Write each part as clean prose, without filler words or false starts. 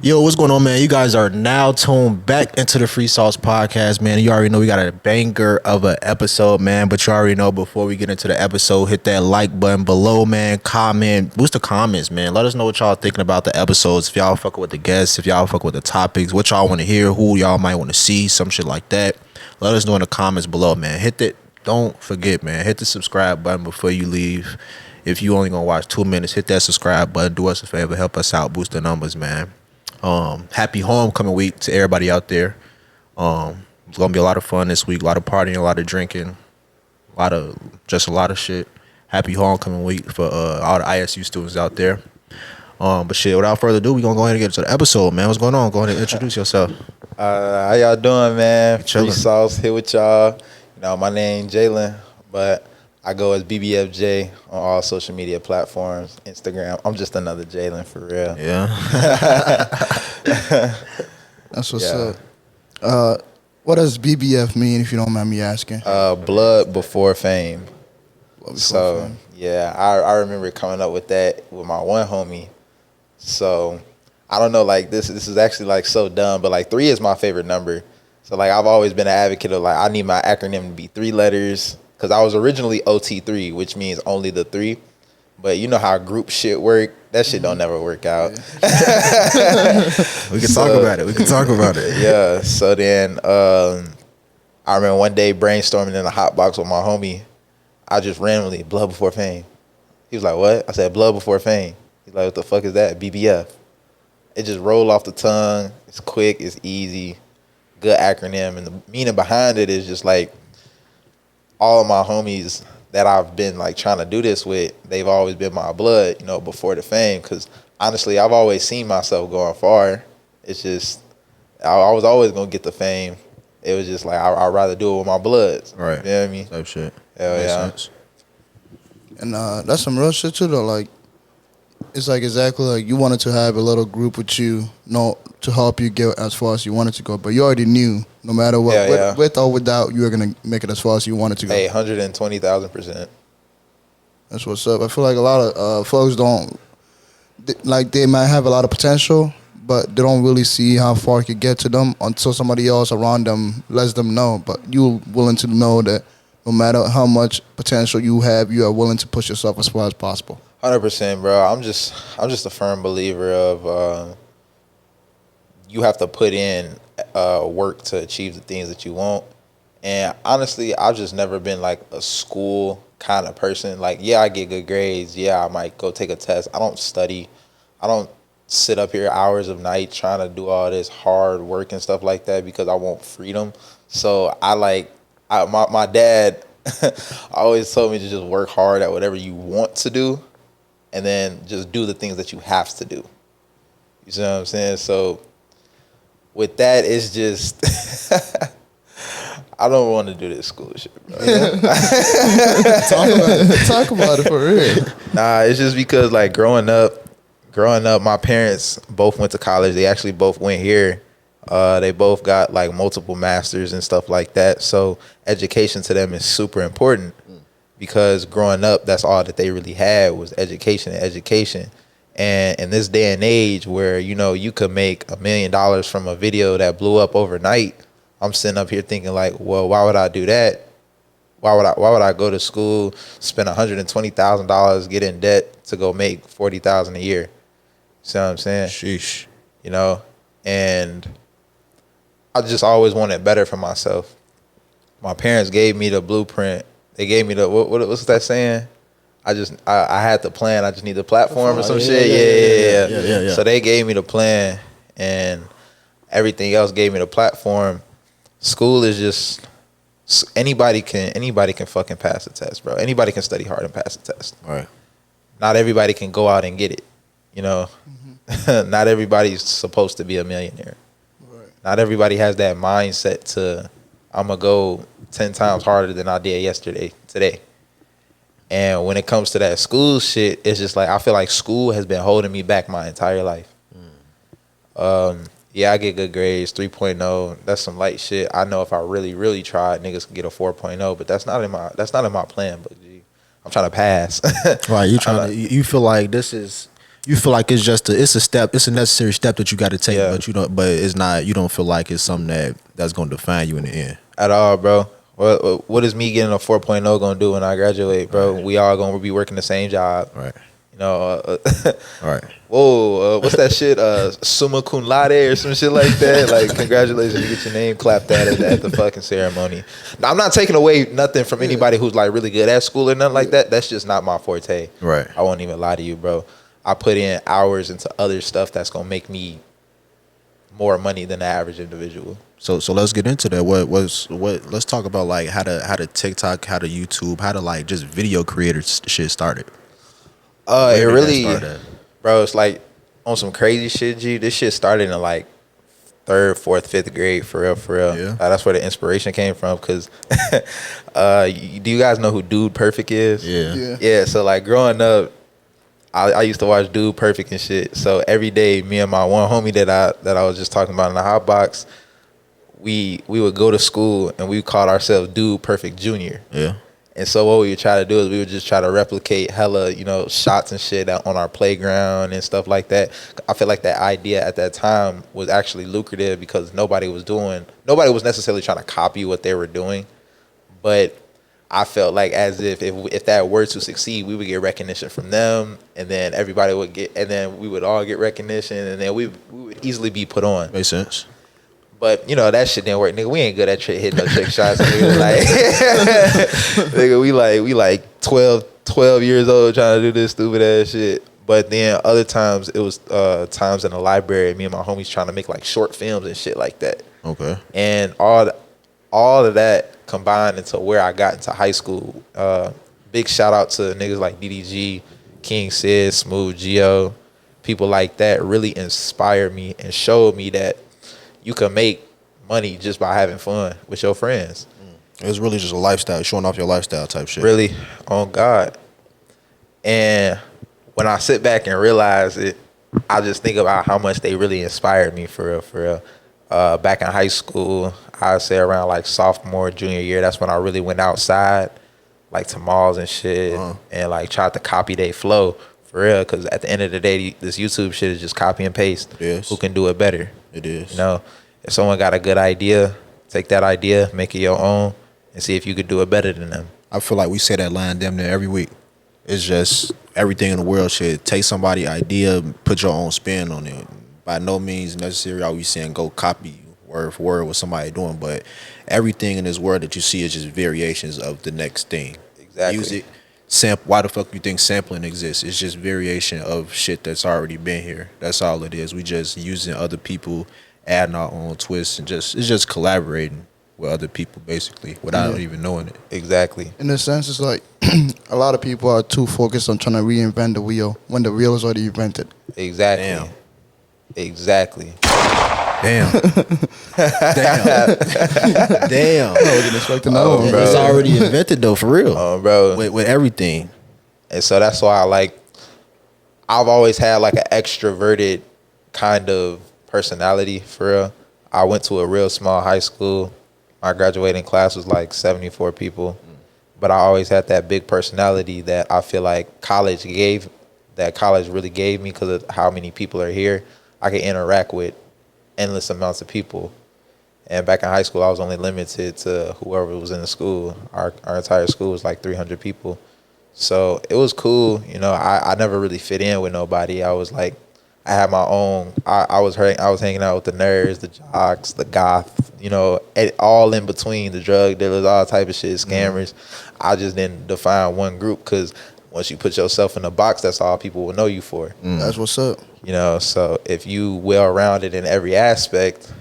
Yo, what's going on, man? You guys are now tuned back into the Free Sauce Podcast, man. You already know we got a banger of an episode, man. But you already know before we get into the episode, hit that like button below, man. Comment, boost the comments, man. Let us know what y'all thinking about the episodes. If y'all fucking with the guests, if y'all fucking with the topics, what y'all want to hear, who y'all might want to see, some shit like that. Let us know in the comments below, man. Hit that. Don't forget, man. Hit the subscribe button before you leave. If you only gonna watch 2 minutes, hit that subscribe button. Do us a favor, help us out, boost the numbers, man. Happy homecoming week to everybody out there. It's gonna be a lot of fun this week, a lot of partying, a lot of drinking, a lot of shit. Happy homecoming week for all the ISU students out there. But shit, without further ado, we gonna go ahead and get into the episode, man. What's going on? Go ahead and introduce yourself. How y'all doing, man? Chilling. Free Sauce here with y'all. You know, my name Jalen, but I go as Bbfj on all social media platforms, Instagram. I'm just another Jalen for real. Yeah. That's what's up. What does BBF mean, if you don't mind me asking? Blood Before Fame. Before So, yeah, I remember coming up with that with my one homie. So, I don't know, like, this is actually, like, so dumb, but, like, 3 is my favorite number. So, like, I've always been an advocate of, like, I need my acronym to be 3 letters. Because I was originally OT3, which means only the 3. But you know how group shit work. That shit don't never work out. We can talk about it. Yeah. So then I remember one day brainstorming in the hot box with my homie. I just randomly, Blood Before Fame. He was like, what? I said, Blood Before Fame. He's like, what the fuck is that? BBF. It just rolled off the tongue. It's quick. It's easy. Good acronym. And the meaning behind it is just like, all of my homies that I've been like trying to do this with, they've always been my blood, you know, before the fame. Because honestly, I've always seen myself going far. It's just, I was always going to get the fame. It was just like, I'd rather do it with my bloods. Right. You know what I mean? Type shit. Hell Makes yeah. sense. And that's some real shit too, though. Like, it's like exactly like you wanted to have a little group with you, to help you get as far as you wanted to go. But you already knew, no matter what, with or without, you were gonna make it as far as you wanted to go. Hey, 120,000%. That's what's up. I feel like a lot of folks don't, they might have a lot of potential, but they don't really see how far it could get to them until somebody else around them lets them know. But you're willing to know that no matter how much potential you have, you are willing to push yourself as far as possible. 100%, bro. I'm just a firm believer of you have to put in work to achieve the things that you want. And honestly, I've just never been like a school kind of person. Like, yeah, I get good grades. Yeah, I might go take a test. I don't study. I don't sit up here hours of night trying to do all this hard work and stuff like that because I want freedom. So my dad always told me to just work hard at whatever you want to do and then just do the things that you have to do. You see what I'm saying? So with that, it's just I don't want to do this school shit, bro. Talk about it for real. Nah, it's just because like growing up, my parents both went to college. They actually both went here. They both got like multiple masters and stuff like that. So education to them is super important because growing up, that's all that they really had was education and education. And in this day and age where, you know, you could make $1 million from a video that blew up overnight, I'm sitting up here thinking like, well, why would I do that? Why would I go to school, spend $120,000, get in debt to go make $40,000 a year? See what I'm saying? Sheesh. You know, and I just always wanted better for myself. My parents gave me the blueprint. They gave me the what's that saying? I had the plan. I just need the platform or some shit. Yeah. So they gave me the plan, and everything else gave me the platform. School is just anybody can fucking pass the test, bro. Anybody can study hard and pass the test. All right. Not everybody can go out and get it. You know, not everybody's supposed to be a millionaire. Right. Not everybody has that mindset to I'm gonna go 10 times harder than I did today. And when it comes to that school shit, it's just like I feel like school has been holding me back my entire life. Yeah, I get good grades, 3.0. That's some light shit. I know if I really, really tried, niggas can get a 4.0, but that's not in my plan. But G, I'm trying to pass. Right, you feel like this is You feel like it's just it's a step, it's a necessary step that you got to take, Yeah. but it's not. You don't feel like it's something that's going to define you in the end. At all, bro. What is me getting a 4.0 gonna do when I graduate, bro? Right. We all gonna be working the same job. Right. You know, Right. whoa, what's that shit? Summa cum laude or some shit like that. Like, congratulations, you get your name clapped at the fucking ceremony. Now, I'm not taking away nothing from anybody who's like really good at school or nothing like that. That's just not my forte. Right. I won't even lie to you, bro. I put in hours into other stuff that's gonna make me more money than the average individual. So let's get into that. Let's talk about like how to TikTok, how to YouTube, how to like just video creators shit started. It did that really, start at? bro. It's like on some crazy shit, G. This shit started in like 3rd, 4th, 5th grade, for real, for real. Yeah. That's where the inspiration came from. Cause, do you guys know who Dude Perfect is? Yeah. Yeah. So like growing up, I used to watch Dude Perfect and shit. So every day, me and my one homie that I was just talking about in the hot box, we would go to school and we called ourselves Dude Perfect Junior. Yeah. And so what we would try to do is we would just try to replicate hella, shots and shit out on our playground and stuff like that. I feel like that idea at that time was actually lucrative because nobody was necessarily trying to copy what they were doing. But I felt like as if that were to succeed, we would get recognition from them, and then everybody would get, and then we would all get recognition, and then we would easily be put on. Makes sense. But that shit didn't work, nigga. We ain't good at hitting no trick shots, nigga. Like, nigga, we like 12 years old trying to do this stupid ass shit. But then other times it was times in the library, me and my homies trying to make like short films and shit like that. Okay. And all of that combined into where I got into high school. Big shout out to niggas like DDG, King Sid, Smooth Geo, people like that really inspired me and showed me that you can make money just by having fun with your friends. It was really just a lifestyle, showing off your lifestyle type shit. Really, on God. And when I sit back and realize it, I just think about how much they really inspired me for real, for real. Back in high school, I'd say around like sophomore, junior year, that's when I really went outside, like to malls and shit, and like tried to copy their flow for real. Because at the end of the day, this YouTube shit is just copy and paste. Yes. Who can do it better? It is. If someone got a good idea, take that idea, make it your own, and see if you could do it better than them. I feel like we say that line damn near every week. It's just everything in the world should take somebody's idea, put your own spin on it. By no means necessary are we saying go copy word for word what somebody doing, but everything in this world that you see is just variations of the next thing. Exactly. Music, sample. Why the fuck you think sampling exists? It's just variation of shit that's already been here. That's all it is. We just using other people, adding our own twists, and it's just collaborating with other people basically without even knowing it. Exactly. In a sense, it's like a lot of people are too focused on trying to reinvent the wheel when the wheel is already invented. Exactly. Damn. Exactly. Damn. Damn. I wasn't expecting that one, bro. It's already invented though, for real. Bro. With everything. And so that's why I've always had like an extroverted kind of personality for real. I went to a real small high school. My graduating class was like 74 people. But I always had that big personality that I feel like college really gave me because of how many people are here. I could interact with endless amounts of people. And back in high school, I was only limited to whoever was in the school. Our entire school was like 300 people. So it was cool. I never really fit in with nobody. I was like, I had my own. I was hanging out with the nerds, the jocks, the goth. All in between, the drug dealers, all type of shit, scammers. I just didn't define one group because once you put yourself in a box, that's all people will know you for. That's what's up. So if you well-rounded in every aspect,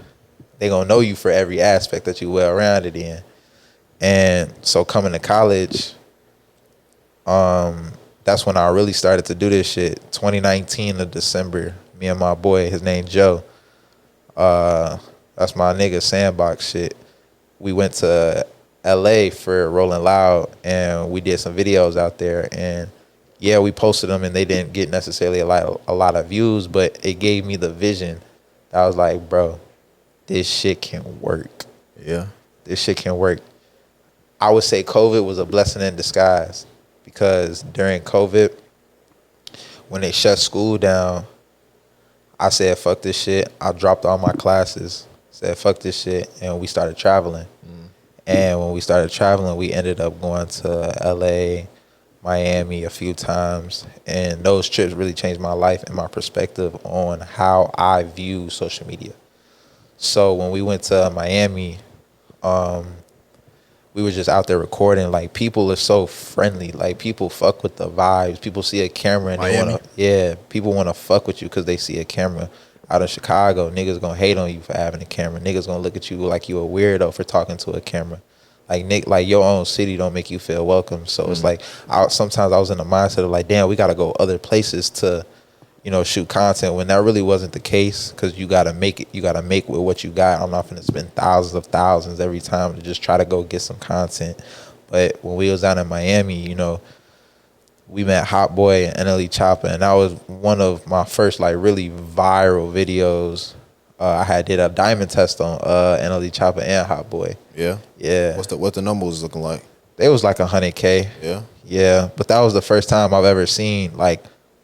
they gonna know you for every aspect that you well-rounded in. And so coming to college, that's when I really started to do this shit. 2019 of December, me and my boy, his name Joe, that's my nigga Sandbox shit. We went to LA for Rolling Loud and we did some videos out there, and yeah, we posted them and they didn't get necessarily a lot of views, but it gave me the vision. I was like, bro, this shit can work. Yeah. This shit can work. I would say COVID was a blessing in disguise because during COVID, when they shut school down, I said, fuck this shit. I dropped all my classes, said, fuck this shit, and we started traveling. And when we started traveling, we ended up going to LA, Miami a few times. And those trips really changed my life and my perspective on how I view social media. So when we went to Miami, we were just out there recording. Like, people are so friendly. Like, people fuck with the vibes. People see a camera and Miami? people want to fuck with you because they see a camera. Out in Chicago, niggas gonna hate on you for having a camera. Niggas gonna look at you like you a weirdo for talking to a camera. Like your own city don't make you feel welcome. So it's like, sometimes I was in the mindset of like, damn, we gotta go other places to, shoot content, when that really wasn't the case, because you gotta make it. You gotta make with what you got. I'm not gonna spend thousands every time to just try to go get some content. But when we was down in Miami, we met Hot Boy and NLE Chopper, and that was one of my first like really viral videos. I had did a diamond test on NLE Chopper and Hot Boy. Yeah. Yeah. What the numbers looking like? They was like 100K. Yeah. Yeah. But that was the first time I've ever seen like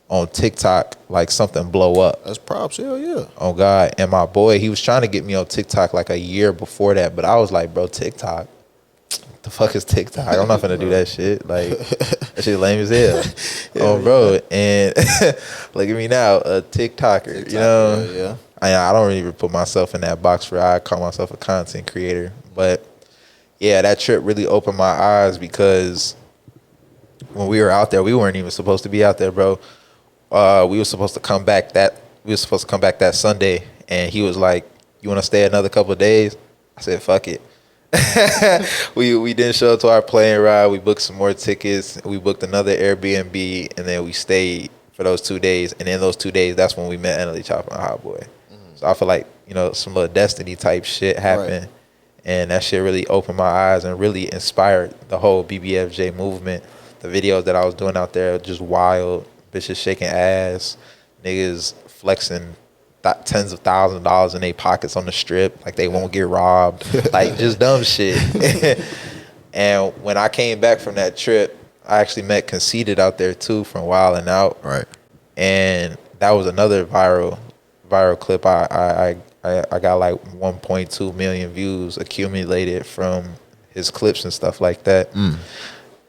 on TikTok like something blow up. That's props. Hell yeah. Oh God. And my boy, he was trying to get me on TikTok like a year before that, but I was like, bro, TikTok. The fuck is TikTok? I'm not finna do that shit. Like, that shit lame as hell. Oh, bro. And look at me now, a TikToker. Yeah. I don't really put myself in that box for I call myself a content creator. But yeah, that trip really opened my eyes, when we were out there, we weren't even supposed to be out there, bro. We were supposed to come back that Sunday, and he was like, "You want to stay another couple of days?" I said, "Fuck it." we didn't show up to our plane ride. We booked some more tickets. We booked another Airbnb, and then we stayed for those 2 days. And in those 2 days, that's when we met NLE Chopper and Hot Boy. So I feel like, some little destiny type shit happened. Right. And that shit really opened my eyes and really inspired the whole Bbfj movement. The videos that I was doing out there, just wild. Bitches shaking ass. Niggas flexing tens of thousands of dollars in their pockets on the strip. Like they won't get robbed. Like just dumb shit. And when I came back from that trip, I actually met Conceited out there too from Wild 'N Out. Right. And that was another viral clip. I got like 1.2 million views accumulated from his clips and stuff like that.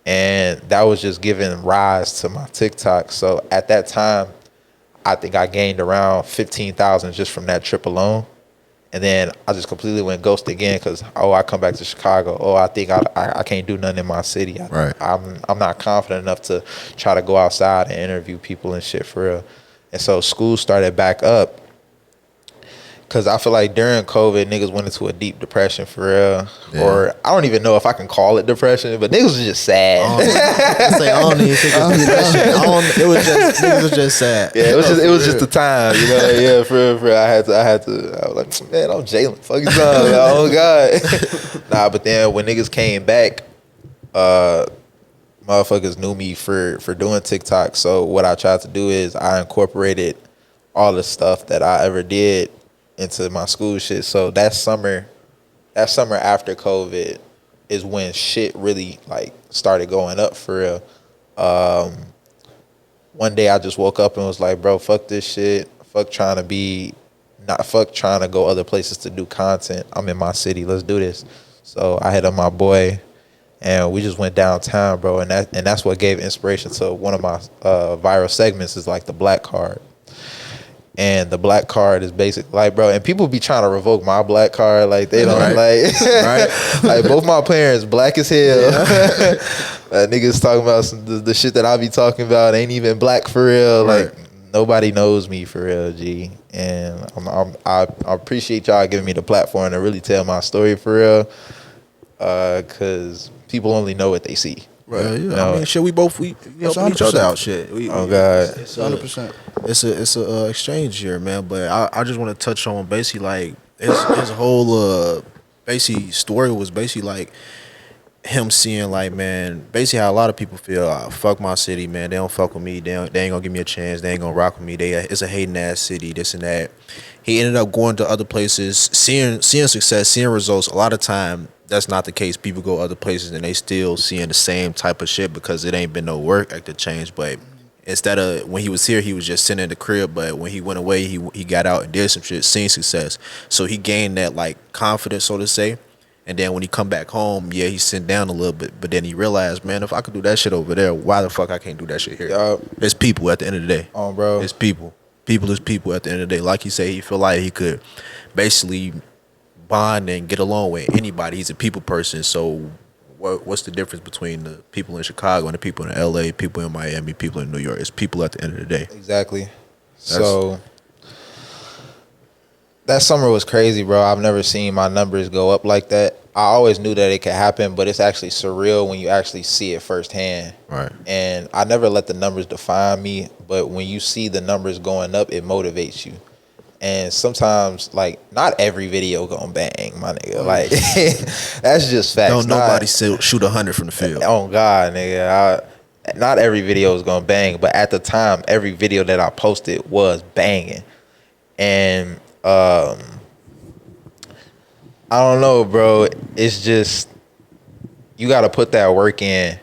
And that was just giving rise to my TikTok. So at that time, I think I gained around 15,000 just from that trip alone. And then I just completely went ghost again because, I come back to Chicago. I think I can't do nothing in my city. Right. I'm not confident enough to try to go outside and interview people and shit for real. And so school started back up. Because I feel like during COVID, niggas went into a deep depression for real. Yeah. Or I don't even know if I can call it depression, but niggas was just sad. I don't even think it's depression. Niggas was just sad. Yeah, it was just the time, Yeah, for real. I was like, man, I'm Jalen. Fuck you, oh God. Nah, but then when niggas came back, motherfuckers knew me for doing TikTok. So what I tried to do is I incorporated all the stuff that I ever did into my school shit. So that summer after COVID is when shit really like started going up for real. One day I just woke up and was like, bro, fuck this shit. Fuck trying to go other places to do content. I'm in my city. Let's do this. So I hit up my boy and we just went downtown, bro. And that's what gave inspiration to one of my viral segments is like the black card. And the black card is basic, like, bro, and people be trying to revoke my black card, like, they don't, right. Like both my parents, black as hell. Yeah. Niggas talking about the shit that I be talking about ain't even black for real. Right. Like, nobody knows me for real, G. And I appreciate y'all giving me the platform to really tell my story for real, because people only know what they see. Right. Yeah. I mean, shit, we helping each other out. Shit. God. It's 100%. It's a exchange here, man. But I just want to touch on basically like his whole basically story was basically like him seeing like, man, basically how a lot of people feel. Fuck my city, man. They don't fuck with me. They ain't gonna give me a chance. They ain't gonna rock with me. It's a hating ass city. This and that. He ended up going to other places, seeing success, seeing results. A lot of time, that's not the case. People go other places and they still seeing the same type of shit because it ain't been no work at the change. But instead of when he was here, he was just sitting in the crib. But when he went away, he got out and did some shit, seen success. So he gained that like confidence, so to say. And then when he come back home, yeah, he sit down a little bit. But then he realized, man, if I could do that shit over there, why the fuck I can't do that shit here? Yup. It's people at the end of the day. Oh, bro. It's people. People is people at the end of the day. Like he said, he feel like he could basically bond and get along with anybody. He's a people person. So what's the difference between the people in Chicago and the people in LA, people in Miami, people in New York? It's people at the end of the day. Exactly. So that summer was crazy, bro. I've never seen my numbers go up like that. I always knew that it could happen, but it's actually surreal when you actually see it firsthand. Right. And I never let the numbers define me, but when you see the numbers going up, it motivates you. And sometimes, like, not every video gonna bang, my nigga. Like, that's just facts. Don't nobody shoot 100 from the field. Oh, God, nigga. Not every video is gonna bang, but at the time, every video that I posted was banging. And I don't know, bro. It's just, you got to put that work in.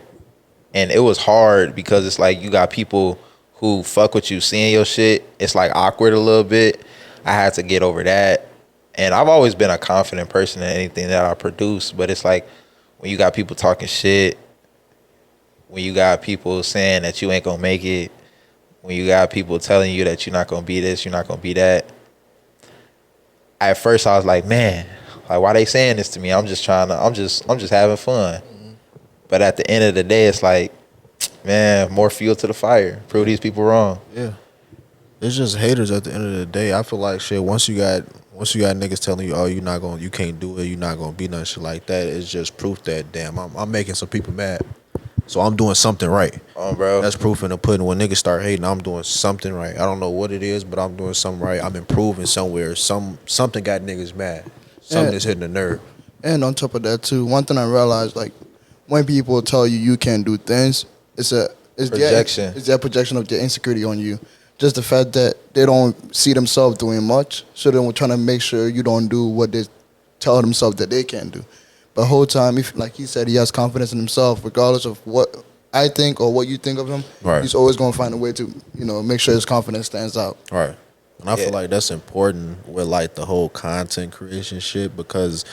And it was hard because it's like you got people who fuck with you seeing your shit. It's like awkward a little bit. I had to get over that. And I've always been a confident person in anything that I produce. But it's like when you got people talking shit, when you got people saying that you ain't going to make it, when you got people telling you that you're not going to be this, you're not going to be that. At first I was like, man, like, why they saying this to me? I'm just having fun. Mm-hmm. But at the end of the day, it's like, man, more fuel to the fire. Prove these people wrong. Yeah. It's just haters at the end of the day. I feel like shit, once you got niggas telling you, oh, you can't do it, you're not gonna be nothing shit like that, it's just proof that, damn, I'm making some people mad. So I'm doing something right. Oh, bro. That's proof in the pudding. When niggas start hating, I'm doing something right. I don't know what it is, but I'm doing something right. I'm improving somewhere. Something got niggas mad. Something is hitting the nerve. And on top of that too, one thing I realized, like, when people tell you can't do things, it's projection. It's their projection of their insecurity on you. Just the fact that they don't see themselves doing much, so they're trying to make sure you don't do what they tell themselves that they can do. But the whole time, if, like he said, he has confidence in himself, regardless of what I think or what you think of him, right, he's always going to find a way to, make sure his confidence stands out. Right. And I feel like that's important with, like, the whole content creation shit, because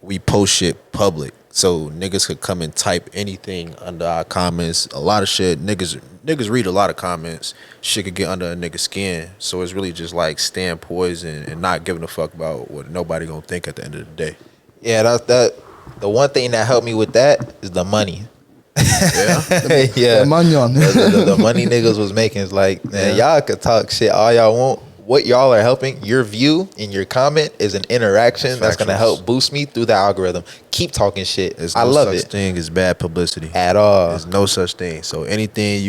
we post shit public. So niggas could come and type anything under our comments. A lot of shit, niggas read a lot of comments. Shit could get under a nigga's skin. So it's really just like staying poised and not giving a fuck about what nobody gonna think at the end of the day. Yeah, that the one thing that helped me with that is the money. Yeah. Yeah. The money on. the money niggas was making is like, man, y'all could talk shit all y'all want. What y'all are helping, your view and your comment is an interaction that's going to help boost me through the algorithm. Keep talking shit. There's I love it. Such thing as bad publicity at all. There's no such thing. So anything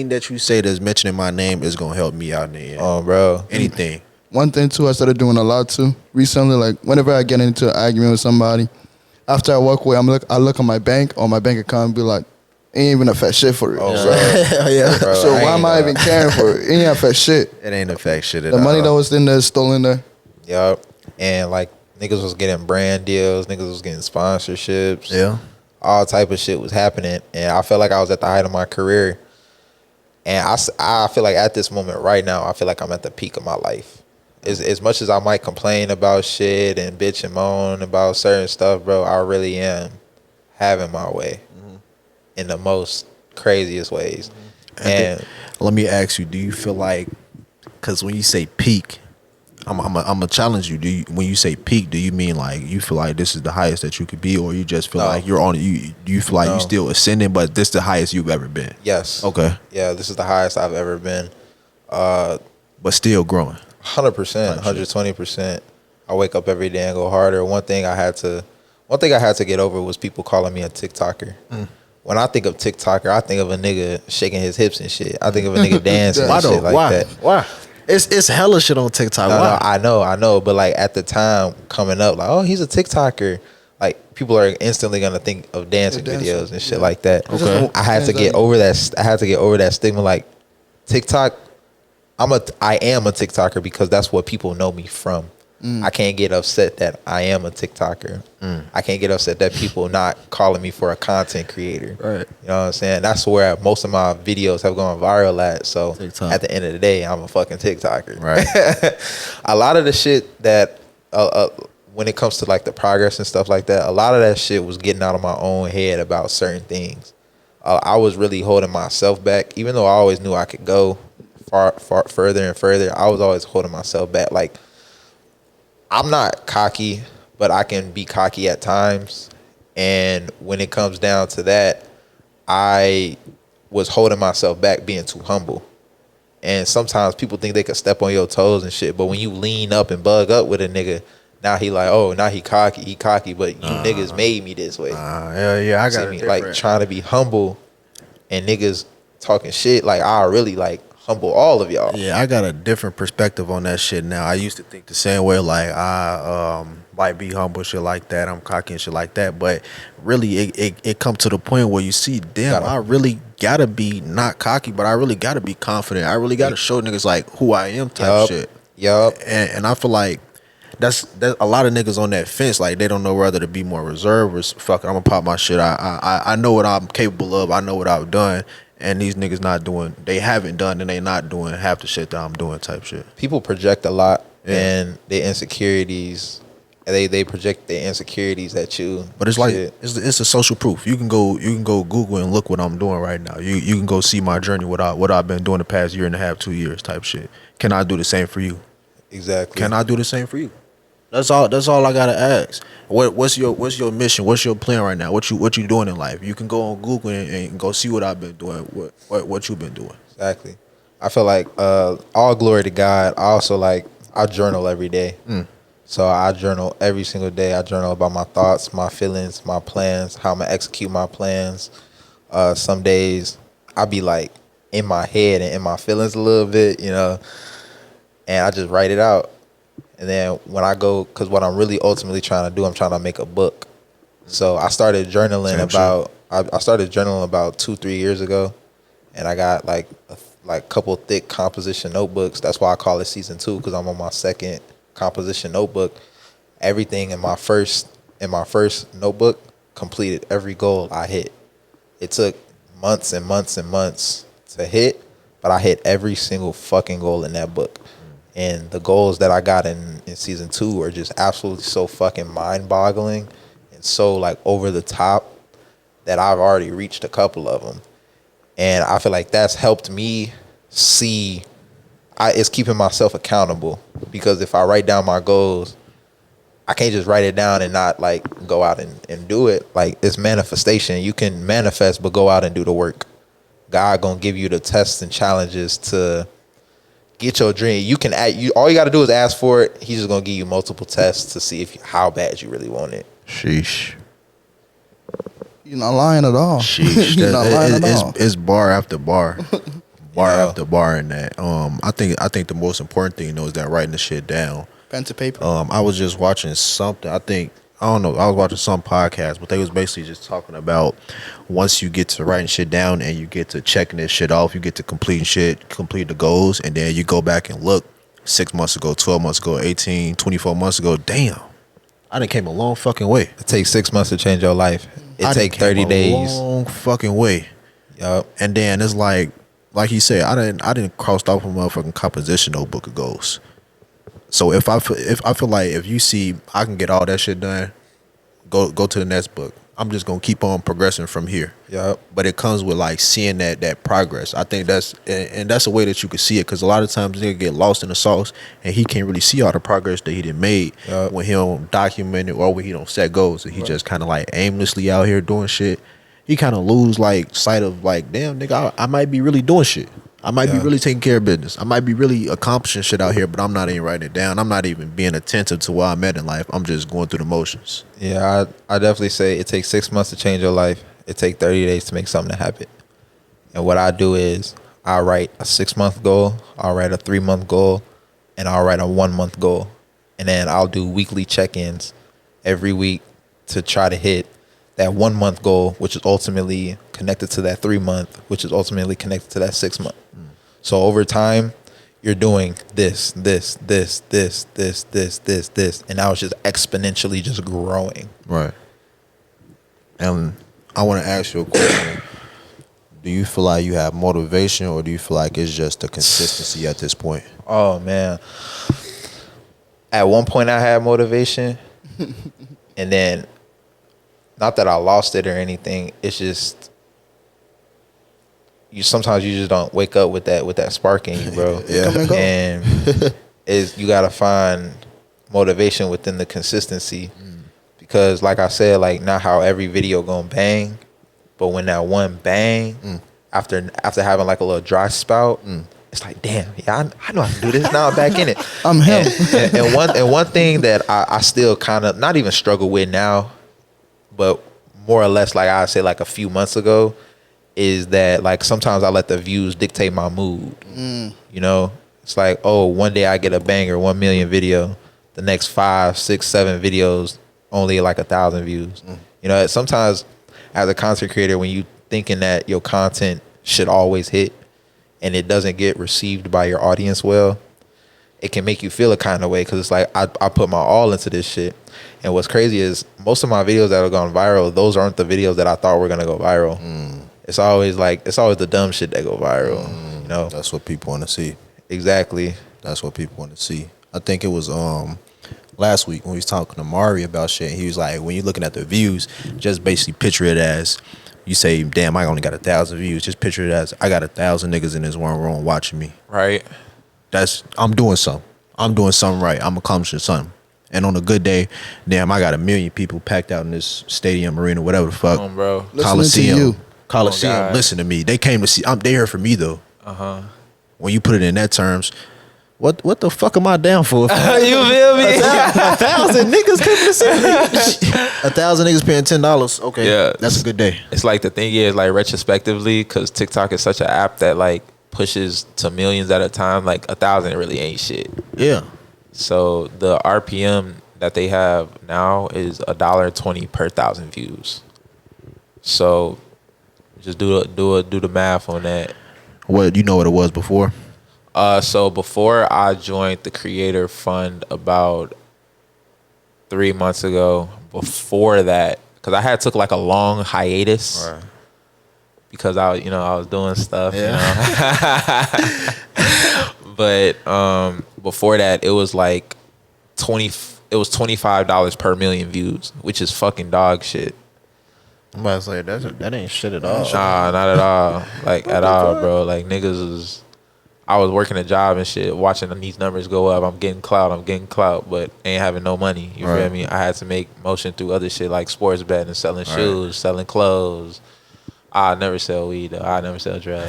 that you say that's mentioning my name is going to help me out in the end. Oh, bro. Anything. One thing too, I started doing a lot too recently. Like whenever I get into an argument with somebody, after I walk away, I look at my bank account and be like, ain't even affect shit for it. Oh, bro. Yeah. Bro, so why am I even caring for it? It ain't affect shit. It ain't affect shit at all. The money that was in there is still in there. Yup. And like niggas was getting brand deals, niggas was getting sponsorships. Yeah. All type of shit was happening. And I felt like I was at the height of my career. And I feel like at this moment right now, I feel like I'm at the peak of my life. As much as I might complain about shit and bitch and moan about certain stuff, bro, I really am having my way in the most craziest ways. And let me ask you, do you feel like, because when you say peak, I'm gonna challenge you. When you say peak, do you mean like you feel like this is the highest that you could be, or you just feel like you're on? You feel like you're still ascending, but this is the highest you've ever been? Yes. Okay. Yeah, this is the highest I've ever been. But still growing. 100%, 120%. I wake up every day and go harder. One thing I had to get over was people calling me a TikToker. When I think of TikToker, I think of a nigga shaking his hips and shit. I think of a nigga dancing and shit like that. Why? It's hella shit on TikTok. Why? No, I know. But like at the time coming up, like, oh, he's a TikToker. Like people are instantly gonna think of dancing videos and shit like that. Okay. I had to get over that. I had to get over that stigma. Like TikTok, I am a TikToker because that's what people know me from. I can't get upset that I am a TikToker. I can't get upset that people not calling me for a content creator. Right. You know what I'm saying? That's where most of my videos have gone viral at. So TikTok. at the end of the day, I'm a fucking TikToker. Right. A lot of the shit that when it comes to like the progress and stuff like that, a lot of that shit was getting out of my own head about certain things. I was really holding myself back, even though I always knew I could go far further and further. I was always holding myself back. Like, I'm not cocky, but I can be cocky at times. And when it comes down to that, I was holding myself back, being too humble. And sometimes people think they could step on your toes and shit, but when you lean up and bug up with a nigga, now he like, oh, now he cocky, but you niggas made me this way. Yeah, I got me like trying to be humble, and niggas talking shit. Like, I really like humble all of y'all. Yeah, I got a different perspective on that shit now. I used to think the same way, like I might be humble, shit like that. I'm cocky and shit like that. But really, it come to the point where you see, damn, I really gotta be not cocky, but I really gotta be confident. I really gotta show niggas like who I am type shit. Yup. And I feel like that's a lot of niggas on that fence. Like, they don't know whether to be more reserved or fuck it, I'm gonna pop my shit. I know what I'm capable of. I know what I've done. And these niggas not doing, they haven't done, and they not doing half the shit that I'm doing type shit. People project a lot, and their insecurities, they project their insecurities at you. But it's like, it's a social proof. You can go Google and look what I'm doing right now. You can go see my journey, what I've been doing the past year and a half, 2 years type shit. Can I do the same for you? Exactly. Can I do the same for you? That's all I gotta ask. What's your mission? What's your plan right now? What you doing in life? You can go on Google and go see what I've been doing. What you've been doing. Exactly. I feel like all glory to God. I journal every day. So I journal every single day. I journal about my thoughts, my feelings, my plans, how I'm gonna execute my plans. Some days I be like in my head and in my feelings a little bit, you know, and I just write it out. And then when I go, because what I'm really ultimately trying to do, I'm trying to make a book. So I started journaling I started journaling about 2-3 years ago, and I got like a couple thick composition notebooks. That's why I call it season 2, because I'm on my second composition notebook. Everything in my first notebook completed every goal I hit. It took months and months and months to hit, but I hit every single fucking goal in that book. And the goals that I got in season 2 are just absolutely so fucking mind-boggling and so like over the top that I've already reached a couple of them. And I feel like that's helped me see, it's keeping myself accountable, because if I write down my goals, I can't just write it down and not like go out and do it. Like, it's manifestation. You can manifest, but go out and do the work. God gonna give you the tests and challenges to get your dream. You can all you got to do is ask for it. He's just gonna give you multiple tests to see how bad you really want it. Sheesh. You're not lying at all. Sheesh. You're not lying at all. It's bar after bar, after bar in that. I think the most important thing though is that writing the shit down. Pen to paper. I was just watching something. I don't know. I was watching some podcast, but they was basically just talking about once you get to writing shit down and you get to checking this shit off, you get to complete the goals, and then you go back and look 6 months ago, 12 months ago, 18, 24 months ago. Damn, I done came a long fucking way. It takes 6 months to change your life. It take 30 days. Long fucking way. Yup. And then it's like he said, I didn't cross off a motherfucking composition notebook of goals. So if I feel like if you see I can get all that shit done, go to the next book. I'm just gonna keep on progressing from here. Yep. But it comes with like seeing that progress. I think that's a way that you can see it, because a lot of times nigga get lost in the sauce and he can't really see all the progress that he done made when he don't document it or when he don't set goals, and he just kind of like aimlessly out here doing shit. He kind of lose like sight of like, damn nigga, I might be really doing shit. I might be really taking care of business. I might be really accomplishing shit out here, but I'm not even writing it down. I'm not even being attentive to where I'm at in life. I'm just going through the motions. Yeah, I definitely say it takes 6 months to change your life. It takes 30 days to make something happen. And what I do is I write a 6-month goal, I'll write a 3-month goal, and I'll write a 1-month goal. And then I'll do weekly check-ins every week to try to hit that 1-month goal, which is ultimately connected to that 3-month, which is ultimately connected to that 6-month. So over time, you're doing this, and now it's just exponentially just growing. Right. And I want to ask you a question. Do you feel like you have motivation, or do you feel like it's just the consistency at this point? Oh man. At one point I had motivation and then not that I lost it or anything, it's just sometimes you just don't wake up with that spark in you, bro. Yeah. And you gotta find motivation within the consistency. Because like I said, like not how every video gonna bang, but when that one bang, after having like a little dry spout, it's like, damn, yeah, I know I can do this. Now I'm back in it. I'm him. And one thing that I still kind of not even struggle with now, but more or less like I say like a few months ago, is that like sometimes I let the views dictate my mood. You know, it's like, oh, one day I get a banger, 1 million video, the next 5, 6, 7 videos only like 1,000 views. You know, sometimes as a content creator, when you thinking that your content should always hit and it doesn't get received by your audience well, it can make you feel a kind of way, because it's like I put my all into this shit. And what's crazy is most of my videos that have gone viral, those aren't the videos that I thought were gonna go viral. It's always the dumb shit that go viral. You know, That's what people want to see. exactly. That's what people want to see. I think it was last week when we was talking to Mari about shit. He was like, when you're looking at the views, just basically picture it as, you say, damn, I only got 1,000 views. Just picture it as, I got 1,000 niggas in this one room watching me. Right. I'm doing something. I'm doing something right. I'm accomplishing something. And on a good day, damn, I got 1 million people packed out in this stadium, arena, whatever the fuck. Come on, bro. Listening to you. Coliseum. God. Listen to me. They came to see. They here for me though. When you put it in that terms, what the fuck am I down for? You feel me? 1,000 niggas came to see me. 1,000 niggas paying $10. Okay, Yeah. that's a good day. It's like the thing is like retrospectively, because TikTok is such an app that like pushes to millions at a time. Like 1,000 really ain't shit. Yeah. So the RPM that they have now is $1.20 per 1,000 views. So just do the math on that. What you know what it was before? So before I joined the Creator Fund about 3 months ago, before that, because I had took like a long hiatus. Right. Because I was doing stuff. Yeah. You know? But before that, it was like $25 per million views, which is fucking dog shit. I'm about to say that ain't shit at all. Nah, not at all. Like at all, bro. Like niggas I was working a job and shit, watching these numbers go up. I'm getting clout, but ain't having no money. You feel me? I had to make motion through other shit like sports betting and selling shoes, selling clothes. I never sell weed though. I never sell drugs.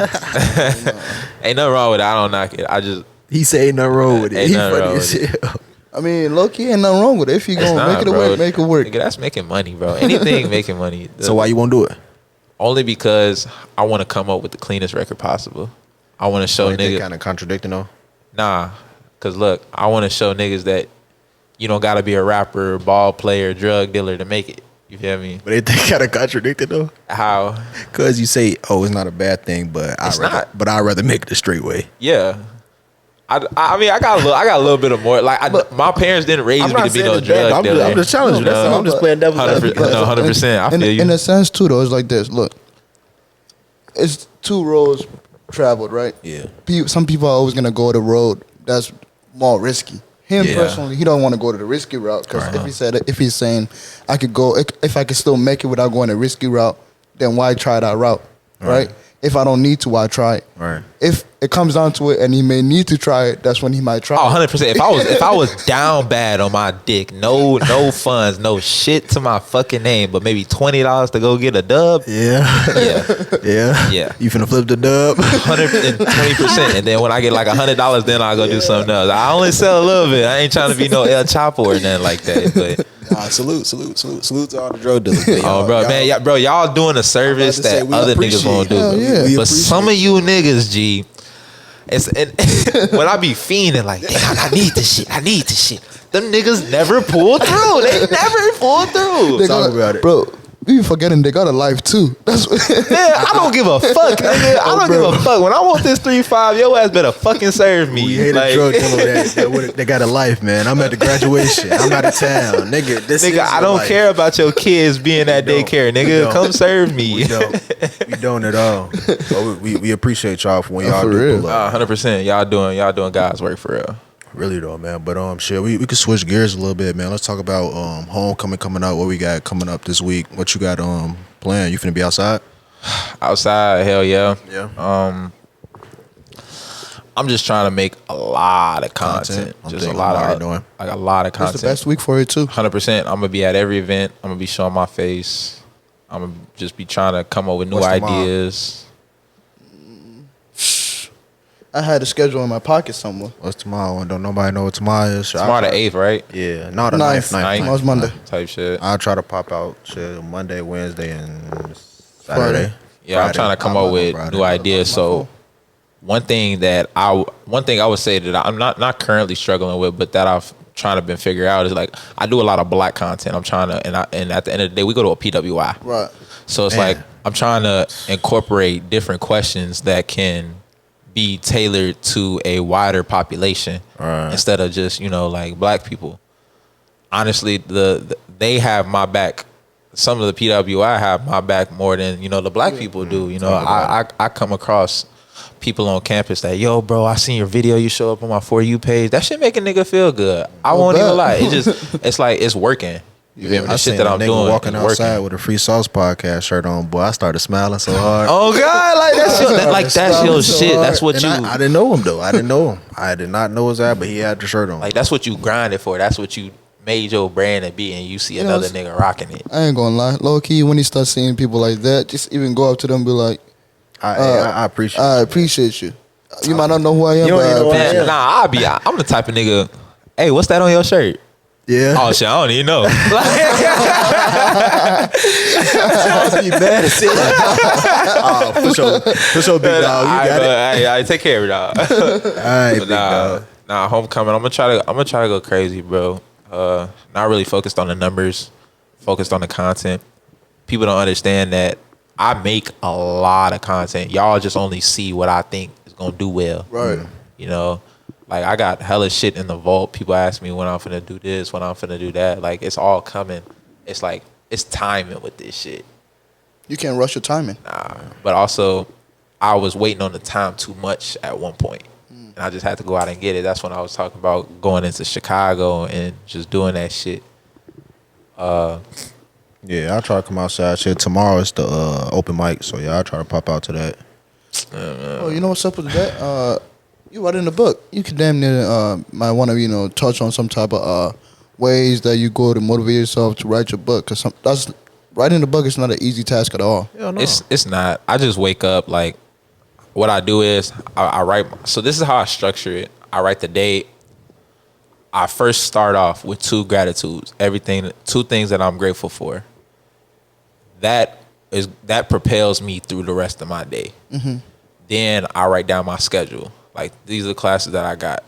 Ain't nothing wrong with it. I don't knock it. He say ain't nothing wrong with it. Ain't He nothing funny wrong as with hell. I mean, low-key ain't nothing wrong with it. If you It's gonna not, make it bro. work, make it work. Nigga, that's making money, bro. Anything making money. So why you won't do it? Only because I want to come up with the cleanest record possible. I want to show niggas. Kind of contradicting though. Nah, cause look, I want to show niggas that you don't gotta be a rapper, ball player, drug dealer to make it. You feel me? But they kind of contradicted though. How? Cause you say, oh, it's not a bad thing, but It's not. But I'd rather make it the straight way. Yeah. I mean, I got a little bit of more. Like, my parents didn't raise me to be no drug dealer. I'm just challenging. You know? I'm just playing devil's advocate. 100%. I feel you. In a sense, too, though, it's like this. Look, it's 2 roads traveled, right? Yeah. Some people are always gonna go the road that's more risky. Him personally, he don't want to go to the risky route because if he's saying I could go, if I could still make it without going the risky route, then why try that route, right? If I don't need to, why try it? Right. If it comes down to it and he may need to try it, that's when he might try. Oh, it. 100%. If I was down bad on my dick, no funds, no shit to my fucking name, but maybe $20 to go get a dub. Yeah. Yeah. You finna flip the dub. 120%. And then when I get like $100, then I'll go do something else. I only sell a little bit. I ain't trying to be no El Chapo or nothing like that. But Salute to all the drug dealers. oh, bro, man, y'all doing a service I'm about to say, that we other niggas won't do. Hell yeah. We But appreciate some of you niggas, G, when I be fiending like, damn, I need this shit. Them niggas never pull through. They never pull through. They Talk go, about it. bro. be forgetting they got a life too. That's what I don't give a fuck, nigga. I don't give a fuck. When I want this 3-5, your ass better fucking serve me. We hate a drug dealer they got a life, man. I'm at the graduation. I'm out of town, nigga. Nigga, I don't care about your kids being at daycare, nigga. Come serve me. We don't at all. But we appreciate y'all for when y'all for do real. pull up. 100%. Y'all doing God's work for real. Really though, man. But shit, we could switch gears a little bit, man. Let's talk about homecoming coming up. What we got coming up this week? What you got planned? You finna be outside? Outside, hell yeah. Yeah. I'm just trying to make a lot of content. Just a lot of doing. like a lot of It's content. the best week for it too. 100%. I'm gonna be at every event. I'm gonna be showing my face. I'm gonna just be trying to come up with new What's tomorrow? ideas. I had a schedule in my pocket somewhere. What's tomorrow? Don't nobody know what tomorrow is. Tomorrow the 8th, right? Yeah, not the Ninth. 9th. Tomorrow's Monday. Type shit. I'll try to pop out shit Monday, Wednesday, and Saturday. Yeah, I'm trying to come up with new ideas. So one thing I would say that I'm not currently struggling with, but that I've trying to been figure out is like I do a lot of black content. I'm trying to and at the end of the day we go to a PWI. Right. So it's Man. like I'm trying to incorporate different questions that can be tailored to a wider population instead of just, like black people. Honestly, they have my back. Some of the PWI have my back more than, the black people do. I come across people on campus that, yo, bro, I seen your video, you show up on my For You page. That shit make a nigga feel good. I won't even lie. It's like it's working. You feel me? The shit that I'm doing walking is outside working. with a Free Sauce podcast shirt on, boy, I started smiling so hard. Oh God, like that's your so shit. hard. That's what And you I didn't know him though. I didn't know him. I did not know his ass, but he had the shirt on. like. That's what you grinded for. That's what you made your brand to be, and you see another nigga rocking it. I ain't gonna lie. Low key, when you start seeing people like that, just even go up to them and be like, I appreciate. I appreciate you. You might not know who I am, You don't but I even know who I appreciate am. you. I'm the type of nigga. Hey, what's that on your shirt? Yeah. Oh shit, I don't even know. You mad as hell. Oh, for sure, big dog. You got it. I take care of it, dog. All right, big dog. Nah, homecoming. I'm gonna try to go crazy, bro. Not really focused on the numbers, focused on the content. People don't understand that I make a lot of content. Y'all just only see what I think is gonna do well. Right. Like I got hella shit in the vault. People ask me when I'm finna do this, when I'm finna do that. Like it's all coming. It's like it's timing with this shit. You can't rush your timing. But also, I was waiting on the time too much at one point. And I just had to go out and get it. That's when I was talking about going into Chicago and just doing that shit. Yeah, I'll try to come outside. Shit, tomorrow is the open mic, so yeah, I'll try to pop out to that. Oh, you know what's up with that? You writing a book. You could damn near might want to touch on some type of ways that you go to motivate yourself to write your book. Cause writing a book is not an easy task at all. Hell no. It's not. I just wake up like what I do is I write. So this is how I structure it. I write the day. I first start off with 2 gratitudes. 2 things that I'm grateful for. That propels me through the rest of my day. Mm-hmm. Then I write down my schedule. Like these are the classes that I got.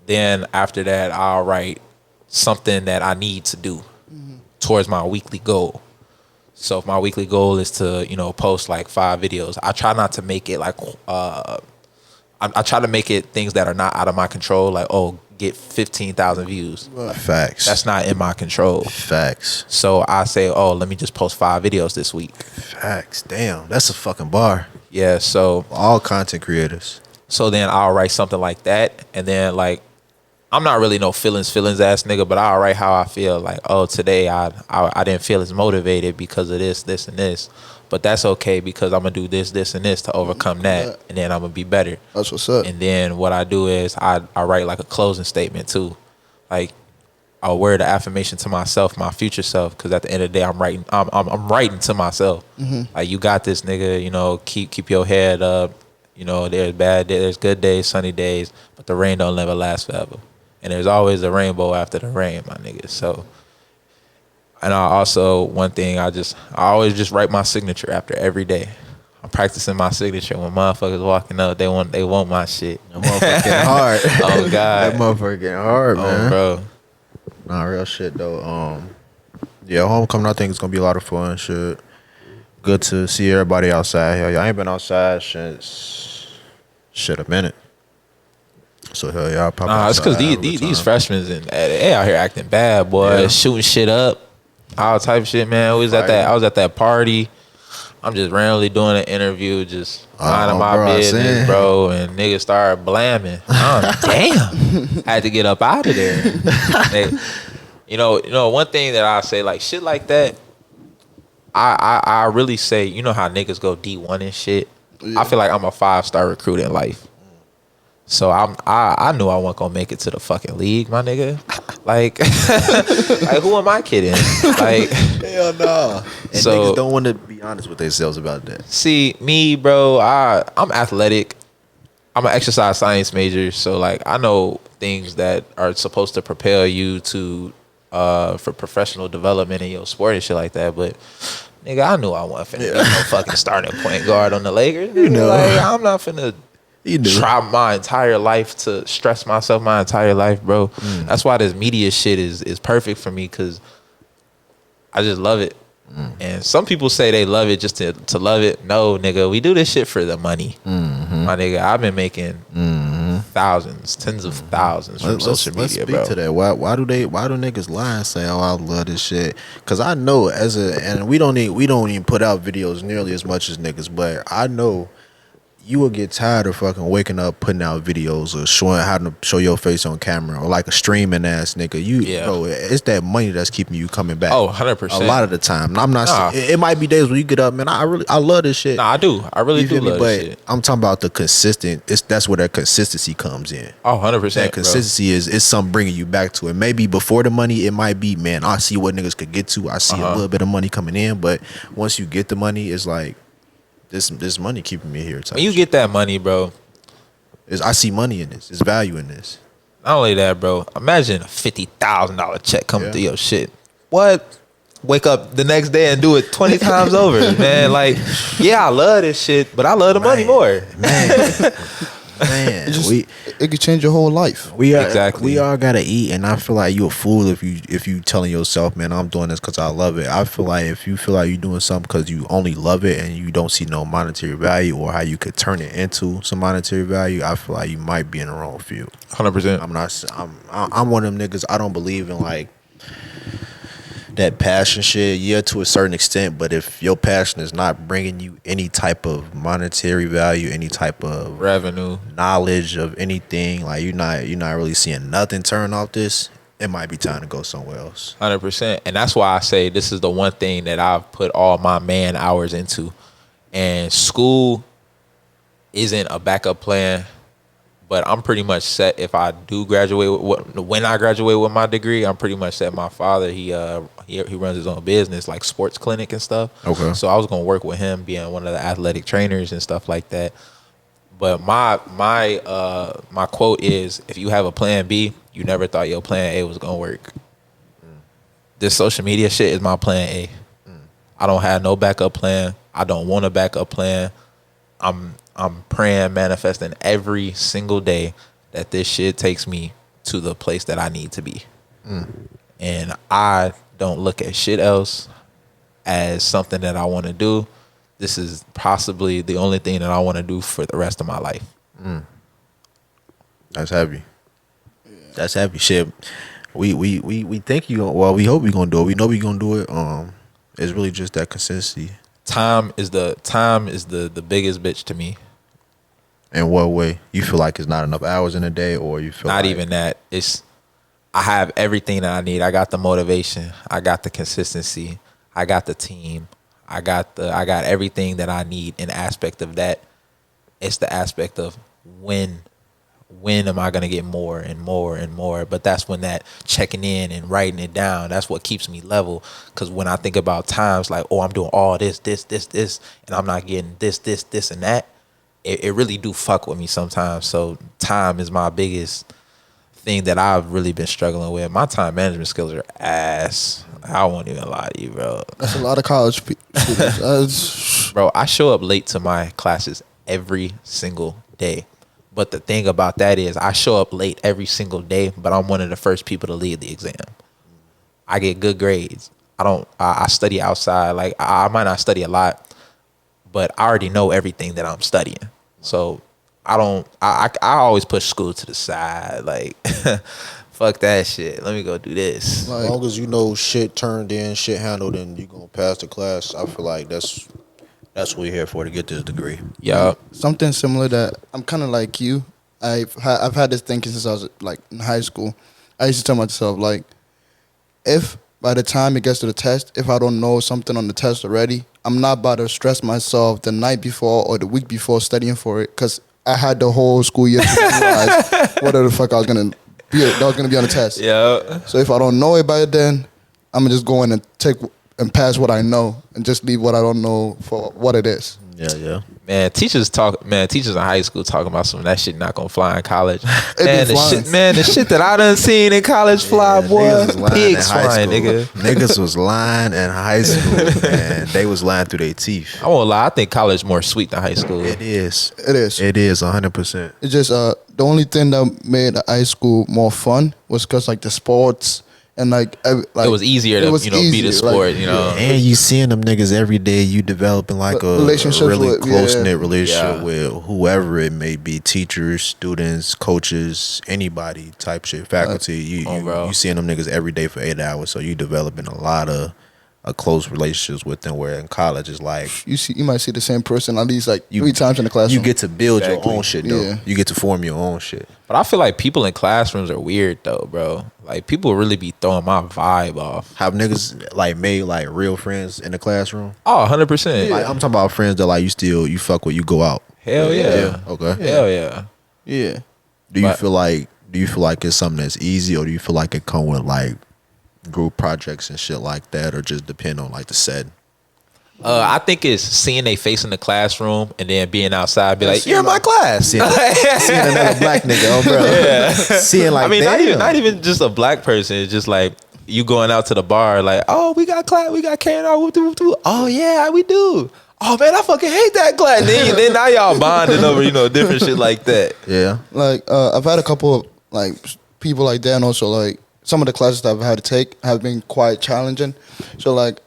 Then after that, I'll write something that I need to do towards my weekly goal. So if my weekly goal is to, post like 5 videos, I try not to make it like, I try to make it things that are not out of my control. Like, get 15,000 views. Facts. That's not in my control. Facts. So I say, let me just post 5 videos this week. Facts. Damn, that's a fucking bar. Yeah. So All content creators. So then I'll write something like that. And then like, I'm not really no feelings ass nigga, but I'll write how I feel. Like, today I didn't feel as motivated because of this, and this. But that's okay because I'm going to do this, and this to overcome that. And then I'm going to be better. That's what's up. And then what I do is I write like a closing statement too. Like a word of affirmation to myself, my future self. Because at the end of the day, I'm writing to myself. Mm-hmm. Like, you got this, nigga. Keep your head up. There's bad days, there's good days, sunny days, but the rain don't never last forever. And there's always a rainbow after the rain, my nigga. So, and I also, one thing, I always just write my signature after every day. I'm practicing my signature when motherfuckers walking up, they want my shit. That motherfucker getting hard. Oh God. That motherfucker getting hard, man. Bro. Nah, real shit though. Yeah, homecoming. I think it's gonna be a lot of fun. Shit, good to see everybody outside. Hell yeah, I ain't been outside since a minute. So hell yeah, I'll pop Nah, it's outside. because Have a good these time. freshmen and they out here acting bad, boy, Yeah. shooting shit up, all type of shit, man. I was at that party. I'm just randomly doing an interview, just minding my bro, I business, seen. bro, and niggas started blamming. Damn, had to get up out of there. They, one thing that I say, like shit like that. I really say, you know how niggas go D1 and shit. I feel like I'm a 5-star recruit in life. So I knew I wasn't gonna make it to the fucking league, my nigga. Like, like who am I kidding? Like, Hell no. And So- niggas don't want to be honest with themselves about that. see me, bro. I'm athletic. I'm an exercise science major, so like I know things that are supposed to propel you to for professional development in your sport and shit like that. But nigga, I knew I wasn't finna be no fucking starting point guard on the Lakers. Nigga. know. Like I'm not finna You knew. try my entire life to stress myself my entire life, bro. That's why this media shit is perfect for me, because I just love it. And some people say they love it just to love it. No, nigga, we do this shit for the money. My nigga, I've been making thousands, tens of thousands from social Let's media, speak bro. to that. Why do niggas lie and say, "Oh, I love this shit"? Because I know and we don't even put out videos nearly as much as niggas, but I know you will get tired of fucking waking up, putting out videos or showing how to show your face on camera, or like a streaming ass nigga. Bro, it's that money that's keeping you coming back. Oh, 100%. A lot of the time. I'm not. Nah. It might be days when you get up, man. I love this shit. Nah, I do. I really You do feel me? love But this shit. I'm talking about the consistent. That's where that consistency comes in. Oh, 100%. That consistency is something bringing you back to it. Maybe before the money, it might be, man, I see what niggas could get to. I see a little bit of money coming in, but once you get the money, it's like this money keeping me here. Type When you shit. get that money, bro, I see money in this. There's value in this. not only that, bro, imagine a $50,000 check coming Yeah. through your shit. What? Wake up the next day and do it 20 times over, man. Like, yeah, I love this shit, but I love the money more. Man, It could change your whole life. Exactly. We all gotta eat, and I feel like you a fool if you telling yourself, man, I'm doing this because I love it. I feel like if you feel like you're doing something because you only love it and you don't see no monetary value or how you could turn it into some monetary value, I feel like you might be in the wrong field. 100%. I'm one of them niggas. I don't believe in like that passion shit. Yeah, to a certain extent, but if your passion is not bringing you any type of monetary value, any type of Revenue. knowledge of anything, like you're not really seeing nothing turn off this, it might be time to go somewhere else. 100%. And that's why I say this is the one thing that I've put all my man hours into. And school isn't a backup plan, but I'm pretty much set. If I do graduate when I graduate with my degree, I'm pretty much set. My father, he runs his own business, like sports clinic and stuff. Okay. So I was gonna work with him, being one of the athletic trainers and stuff like that. But my quote is, if you have a plan B, you never thought your plan A was gonna work. This social media shit is my plan A. I don't have no backup plan. I don't want a backup plan. I'm praying, manifesting every single day that this shit takes me to the place that I need to be. And I don't look at shit else as something that I want to do. This is possibly the only thing that I want to do for the rest of my life. That's heavy. That's heavy shit. We think you. Well, we hope we gonna do it. We know we gonna do it. It's really just that consistency. Time is the biggest bitch to me. In what way? You feel like it's not enough hours in a day, or you feel Not like, even that. I have everything that I need. I got the motivation. I got the consistency. I got the team. I got everything that I need. In aspect of that, it's the aspect of when am I gonna get more and more and more? But that's when that checking in and writing it down, that's what keeps me level. Because when I think about times like, oh, I'm doing all this, and I'm not getting this, and that, it really do fuck with me sometimes. So time is my biggest thing that I've really been struggling with. My time management skills are ass. I won't even lie to you, bro. That's a lot of college students. Bro, I show up late to my classes every single day. But the thing about that is I show up late every single day, but I'm one of the first people to leave the exam. I get good grades. I study outside. Like I might not study a lot, but I already know everything that I'm studying. So I always push school to the side. Like fuck that shit. Let me go do this. As long as you know shit turned in, shit handled, and you gonna pass the class, I feel like that's what we're here for, to get this degree. Yeah. Something similar that I'm kind of like you. I've had this thinking since I was like in high school. I used to tell myself like, if by the time it gets to the test, if I don't know something on the test already, I'm not about to stress myself the night before or the week before studying for it, because I had the whole school year to realize what the fuck I was gonna be on the test. Yeah. So if I don't know it by then, I'm gonna just go in and take and pass what I know and just leave what I don't know for what it is. Yeah. Man, teachers in high school talking about some of that shit not gonna fly in college. It Man, be flying. the shit that I done seen in college fly, boy. Niggas was lying in Pigs high flying, school. nigga. Niggas was lying in high school, and they was lying through their teeth. I won't lie, I think college more sweet than high school. It is. It is. It is 100%. It's just the only thing that made high school more fun was because like the sports and like It was easier to be the sport, you know. And you seeing them niggas every day. You developing like a Relationships really with- close knit yeah. relationship Yeah. with whoever it may be, teachers, students, coaches, anybody type shit, faculty. bro. You seeing them niggas every day for 8 hours, so you developing a lot of close relationships with them. Where in college it's like you might see the same person at least like 3 times in the classroom. you get to build Exactly. your own shit though. Yeah. You get to form your own shit. But I feel like people in classrooms are weird though, bro. Like people really be throwing my vibe off. Have niggas like made like real friends in the classroom? Oh, 100%. Like I'm talking about friends that like you fuck with, you go out. Hell yeah. Okay. Hell yeah. yeah. Do you But- feel like it's something that's easy, or do you feel like it come with like group projects and shit like that, or just depend on like the set? I think it's seeing they face in the classroom and then being outside, be like, seeing "You're in my class." Seeing another black nigga, oh bro. Seeing like, I mean, damn. not even just a black person. It's just like you going out to the bar, like, "Oh, we got class, we got carrying out." Oh yeah, we do. Oh man, I fucking hate that class. Then now y'all bonding over different shit like that. Yeah. Like I've had a couple of like people like that, and also like some of the classes that I've had to take have been quite challenging. So like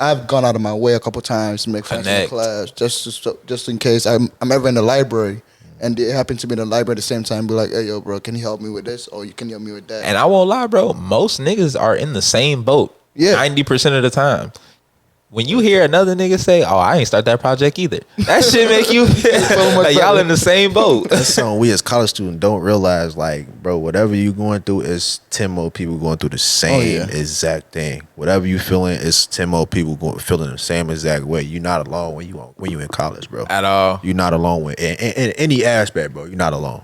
I've gone out of my way a couple times to make friends in the Connect. class, just in case I'm ever in the library and they happen to be in the library at the same time. Be like, hey yo, bro, can you help me with this, or you can help me with that? And I won't lie, bro. Most niggas are in the same boat. Yeah. 90% of the time. When you hear another nigga say, "Oh, I ain't start that project either," that shit make you like y'all in the same boat. That's something we as college students don't realize. Like, bro, whatever you going through is 10 more people going through the same yeah. exact thing. Whatever you feeling is 10 more people feeling the same exact way. You're not alone when you in college, bro. At all. You're not alone in any aspect, bro. You're not alone.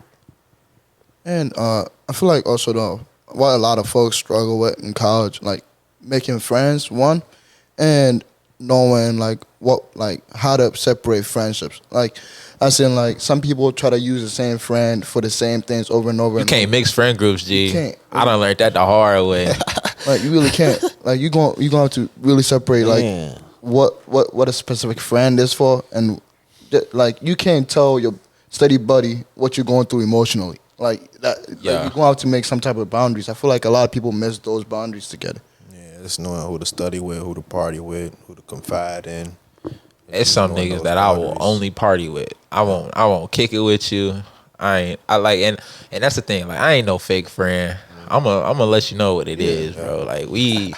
And I feel like also though, what a lot of folks struggle with in college, like making friends, one, and knowing like how to separate friendships. Like I seen like some people try to use the same friend for the same things over and over. You can't mix friend groups, G. You can't. I done learned that the hard way. Like you really can't. Like you gonna have to really separate like Man. what a specific friend is for, and like you can't tell your study buddy what you're going through emotionally. Like that. Yeah. Like, you're gonna have to make some type of boundaries. I feel like a lot of people miss those boundaries together. Yeah, it's knowing who to study with, who to party with, who to confide in. It's some Knowing niggas those that I will boundaries. only party with. I won't kick it with you. I like and that's the thing. Like I ain't no fake friend. I'm gonna let you know what it is, bro. Like we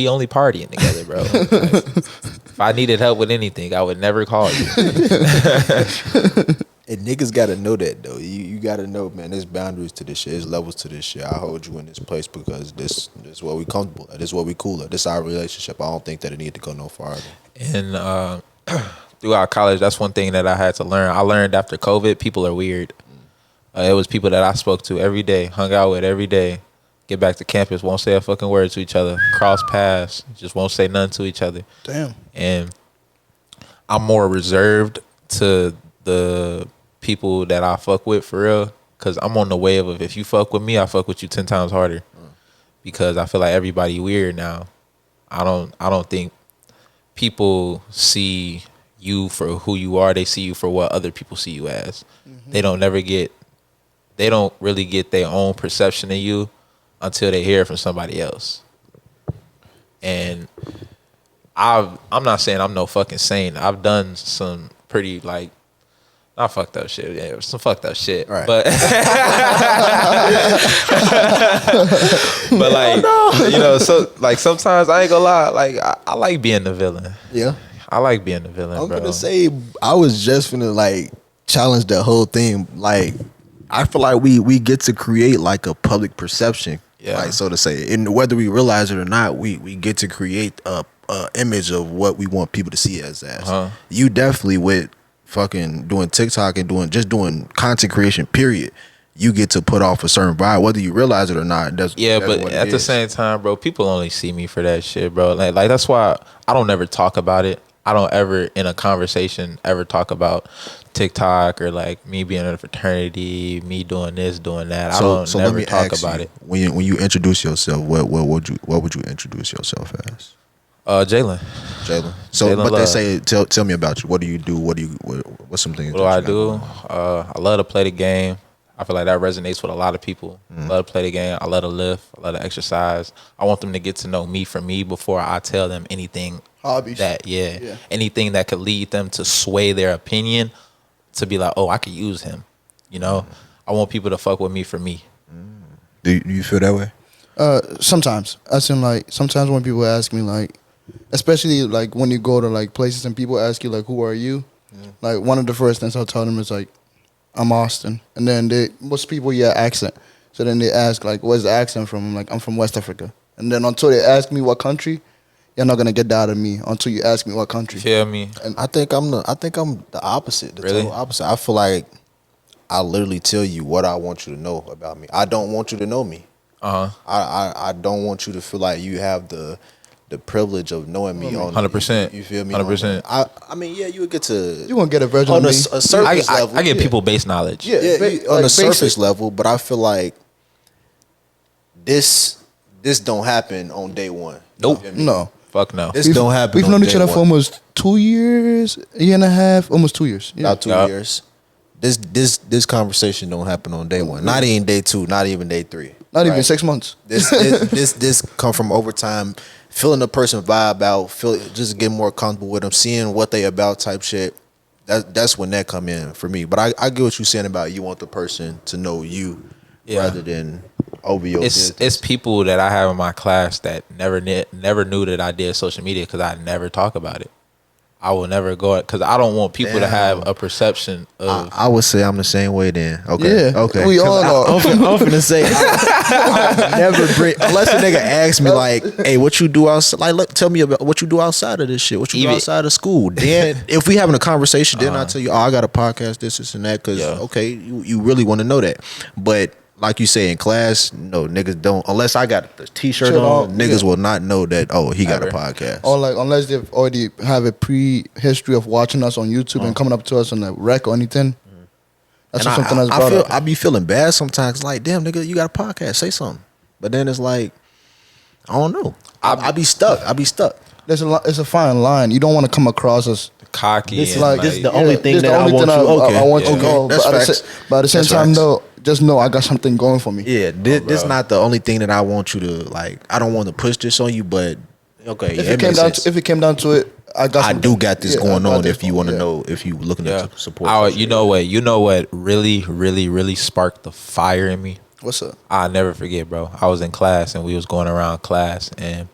only partying together, bro. Like, if I needed help with anything, I would never call you. And niggas gotta know that though. You gotta know, man. There's boundaries to this shit. There's levels to this shit. I hold you in this place because this is what we comfortable at. This is what we cool at. This is our relationship. I don't think that it need to go no farther. And throughout college, that's one thing that I had to learn. I learned after COVID, people are weird. It was people that I spoke to every day, hung out with every day. Get back to campus, won't say a fucking word to each other. Cross paths, just won't say nothing to each other. Damn. And I'm more reserved to the people that I fuck with for real, because I'm on the wave of if you fuck with me, I fuck with you 10 times harder. Because I feel like everybody weird now. I don't think people see you for who you are. They see you for what other people see you as. Mm-hmm. They don't really get their own perception of you until they hear it from somebody else. and I'm not saying I'm no fucking saint. I've done some pretty like not fucked up shit. Yeah, some fucked up shit. Right. But but like you know, so like sometimes I ain't gonna lie, like I like being the villain. Yeah. I like being the villain, I'm bro. gonna say I was just finna like challenge that whole thing. Like I feel like we get to create like a public perception, like so to say, and whether we realize it or not, we get to create a image of what we want people to see us as. You definitely with fucking doing TikTok and doing content creation. Period. You get to put off a certain vibe, whether you realize it or not. That's but what at the same time, bro, people only see me for that shit, bro. Like that's why I don't ever talk about it. I don't ever in a conversation ever talk about TikTok or like me being in a fraternity, me doing this, doing that. I don't never talk about it. When you introduce yourself, what would you introduce yourself as? Jalen. So, Jalen but Love. they say, tell me about you. What do you do? What's some things? What do I do? I love to play the game. I feel like that resonates with a lot of people. I love to play the game. I love to lift. I love to exercise. I want them to get to know me for me before I tell them anything. Hobbies. Anything that could lead them to sway their opinion to be like, oh, I could use him. You know, I want people to fuck with me for me. Do you feel that way? Sometimes. As in, like, sometimes when people ask me, like, especially, like, when you go to, like, places and people ask you, like, who are you? Like, one of the first things I'll tell them is, like, I'm Austin. And then most people, accent. So then they ask, like, where's the accent from? I'm like, I'm from West Africa. And then until they ask me what country, you're not going to get that out of me until you ask me what country. You feel me? And I think I'm the opposite. The Really? total opposite. I feel like I literally tell you what I want you to know about me. I don't want you to know me. I don't want you to feel like you have the privilege of knowing me. 100%. You feel me? 100%. I mean, yeah, you would get to. You won't get a version on of a me. surface level. I get people based knowledge. Yeah. On like a surface basic. level, but I feel like this don't happen on day one. Nope. You feel me? No. Fuck no. This don't happen. We've on known day each other one. for almost 2 years, a year and a half, almost 2 years. Yeah. About 2 years. This conversation don't happen on day one. Not even day two. Not even day three. Not even 6 months. This come from over time, feeling the person vibe out, just getting more comfortable with them, seeing what they about type shit. That's when that come in for me. But I get what you're saying about you want the person to know you rather than over your business. It's people that I have in my class that never knew that I did social media because I never talk about it. I will never go because I don't want people to have a perception of. I would say I'm the same way then. Okay. Yeah, Okay. we all are. I'm finna say I never bring unless a nigga asks me like, hey, what you do outside? Like, tell me about what you do outside of this shit. What you do outside of school? Then if we having a conversation, then I tell you, oh, I got a podcast, this and that. Because okay, you really want to know that, but. Like you say in class, no niggas don't unless I got the t-shirt on. Niggas will not know that. Oh, he got a podcast. Or like unless they've already have a pre-history of watching us on YouTube and coming up to us on the rec or anything. That's just something that's brought up. I be feeling bad sometimes. Like, damn nigga, you got a podcast. Say something. But then it's like, I don't know. I be stuck. It's a fine line. You don't want to come across as Cocky. This and is the only thing that I want you. Okay, I want to go. That's facts. But at the same time, though, just know I got something going for me. Yeah, this not the only thing that I want you to like. I don't want to push this on you, but okay. If it came down to it, I got this going on. If you want to know, if you looking to support, you know what really sparked the fire in me. What's up? I'll never forget, bro. I was in class and we was going around class and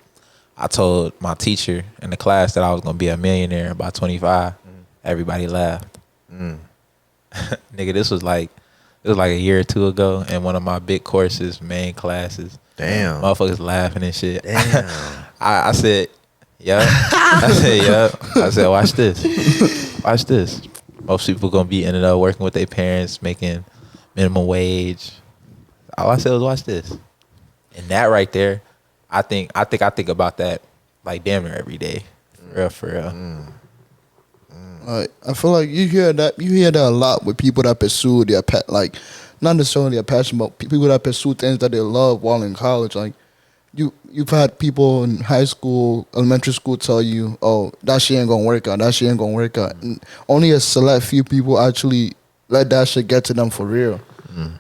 I told my teacher in the class that I was gonna be a millionaire by 25. Everybody laughed. Nigga, this was like a year or two ago in one of my big courses, main classes. Damn. Motherfuckers laughing and shit. Damn. I said, yeah. I said, yeah. I said, watch this. Watch this. Most people gonna be ended up working with their parents, making minimum wage. All I said was watch this. And that right there, I think about that like damn near every day. For real. I feel like you hear that a lot with people that pursue their like not necessarily their passion, but people that pursue things that they love while in college. Like you've had people in high school, elementary school tell you, oh, that shit ain't gonna work out. That shit ain't gonna work out. And only a select few people actually let that shit get to them for real.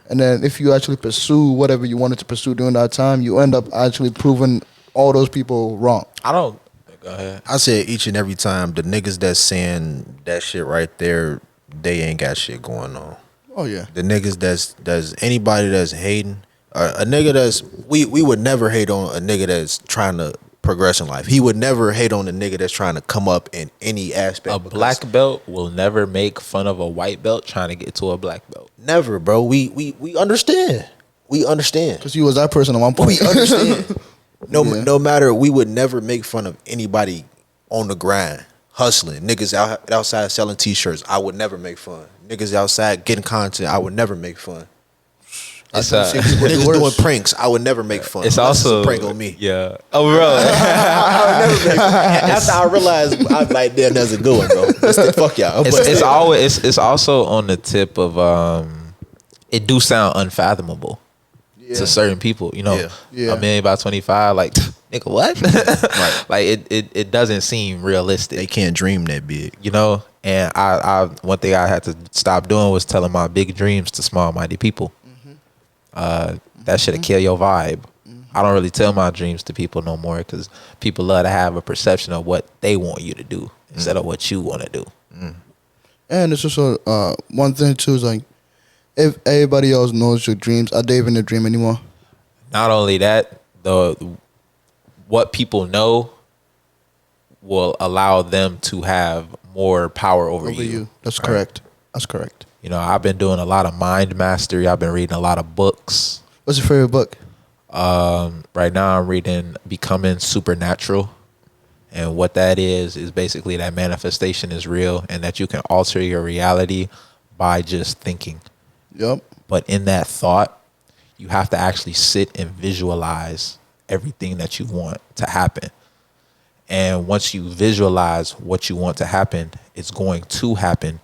And then if you actually pursue whatever you wanted to pursue during that time, you end up actually proving all those people wrong. I don't. Go ahead. I said each and every time the niggas that's saying that shit right there, they ain't got shit going on. Oh yeah. The niggas that's anybody that's hating, a nigga that's we would never hate on a nigga that's trying to progress in life. He would never hate on a nigga that's trying to come up in any aspect. A black belt will never make fun of a white belt trying to get to a black belt. Never, bro. We understand. We understand. Because you was that person at one point. We understand. Yeah. No matter, we would never make fun of anybody on the grind, hustling. Niggas outside selling t-shirts, I would never make fun. Niggas outside getting content, I would never make fun. It's Niggas doing pranks, I would never make fun. It's Unless also a prank on me. Yeah. Oh, bro. I would never make fun. After I realized, I'm like, damn, that's a good one, bro. Fuck y'all. It's also on the tip of it do sound unfathomable to certain people. You know, Yeah. a million by 25, like nigga, what? Right. Like it doesn't seem realistic. They can't dream that big. You know, and I one thing I had to stop doing was telling my big dreams to small-minded people. That should have killed your vibe. I don't really tell my dreams to people no more because people love to have a perception of what they want you to do instead of what you want to do. And it's also one thing too is like, if everybody else knows your dreams, are they even a dream anymore? Not only that, what people know will allow them to have more power over you. That's correct. That's correct. You know, I've been doing a lot of mind mastery. I've been reading a lot of books. What's your favorite book? Right now I'm reading Becoming Supernatural. And what that is basically that manifestation is real and that you can alter your reality by just thinking. Yep. But in that thought, you have to actually sit and visualize everything that you want to happen. And once you visualize what you want to happen, it's going to happen.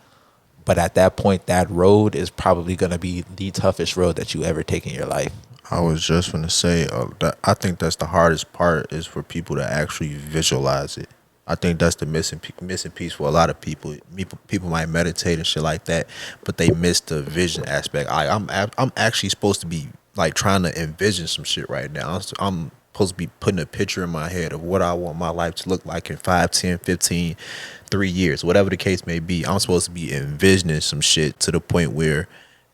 But at that point, that road is probably going to be the toughest road that you ever take in your life. I was just going to say that I think that's the hardest part is for people to actually visualize it. I think that's the missing piece for a lot of people. People might meditate and shit like that, but they miss the vision aspect. I'm actually supposed to be like trying to envision some shit right now. I'm supposed to be putting a picture in my head of what I want my life to look like in 5, 10, 15, 3 years, whatever the case may be. I'm supposed to be envisioning some shit to the point where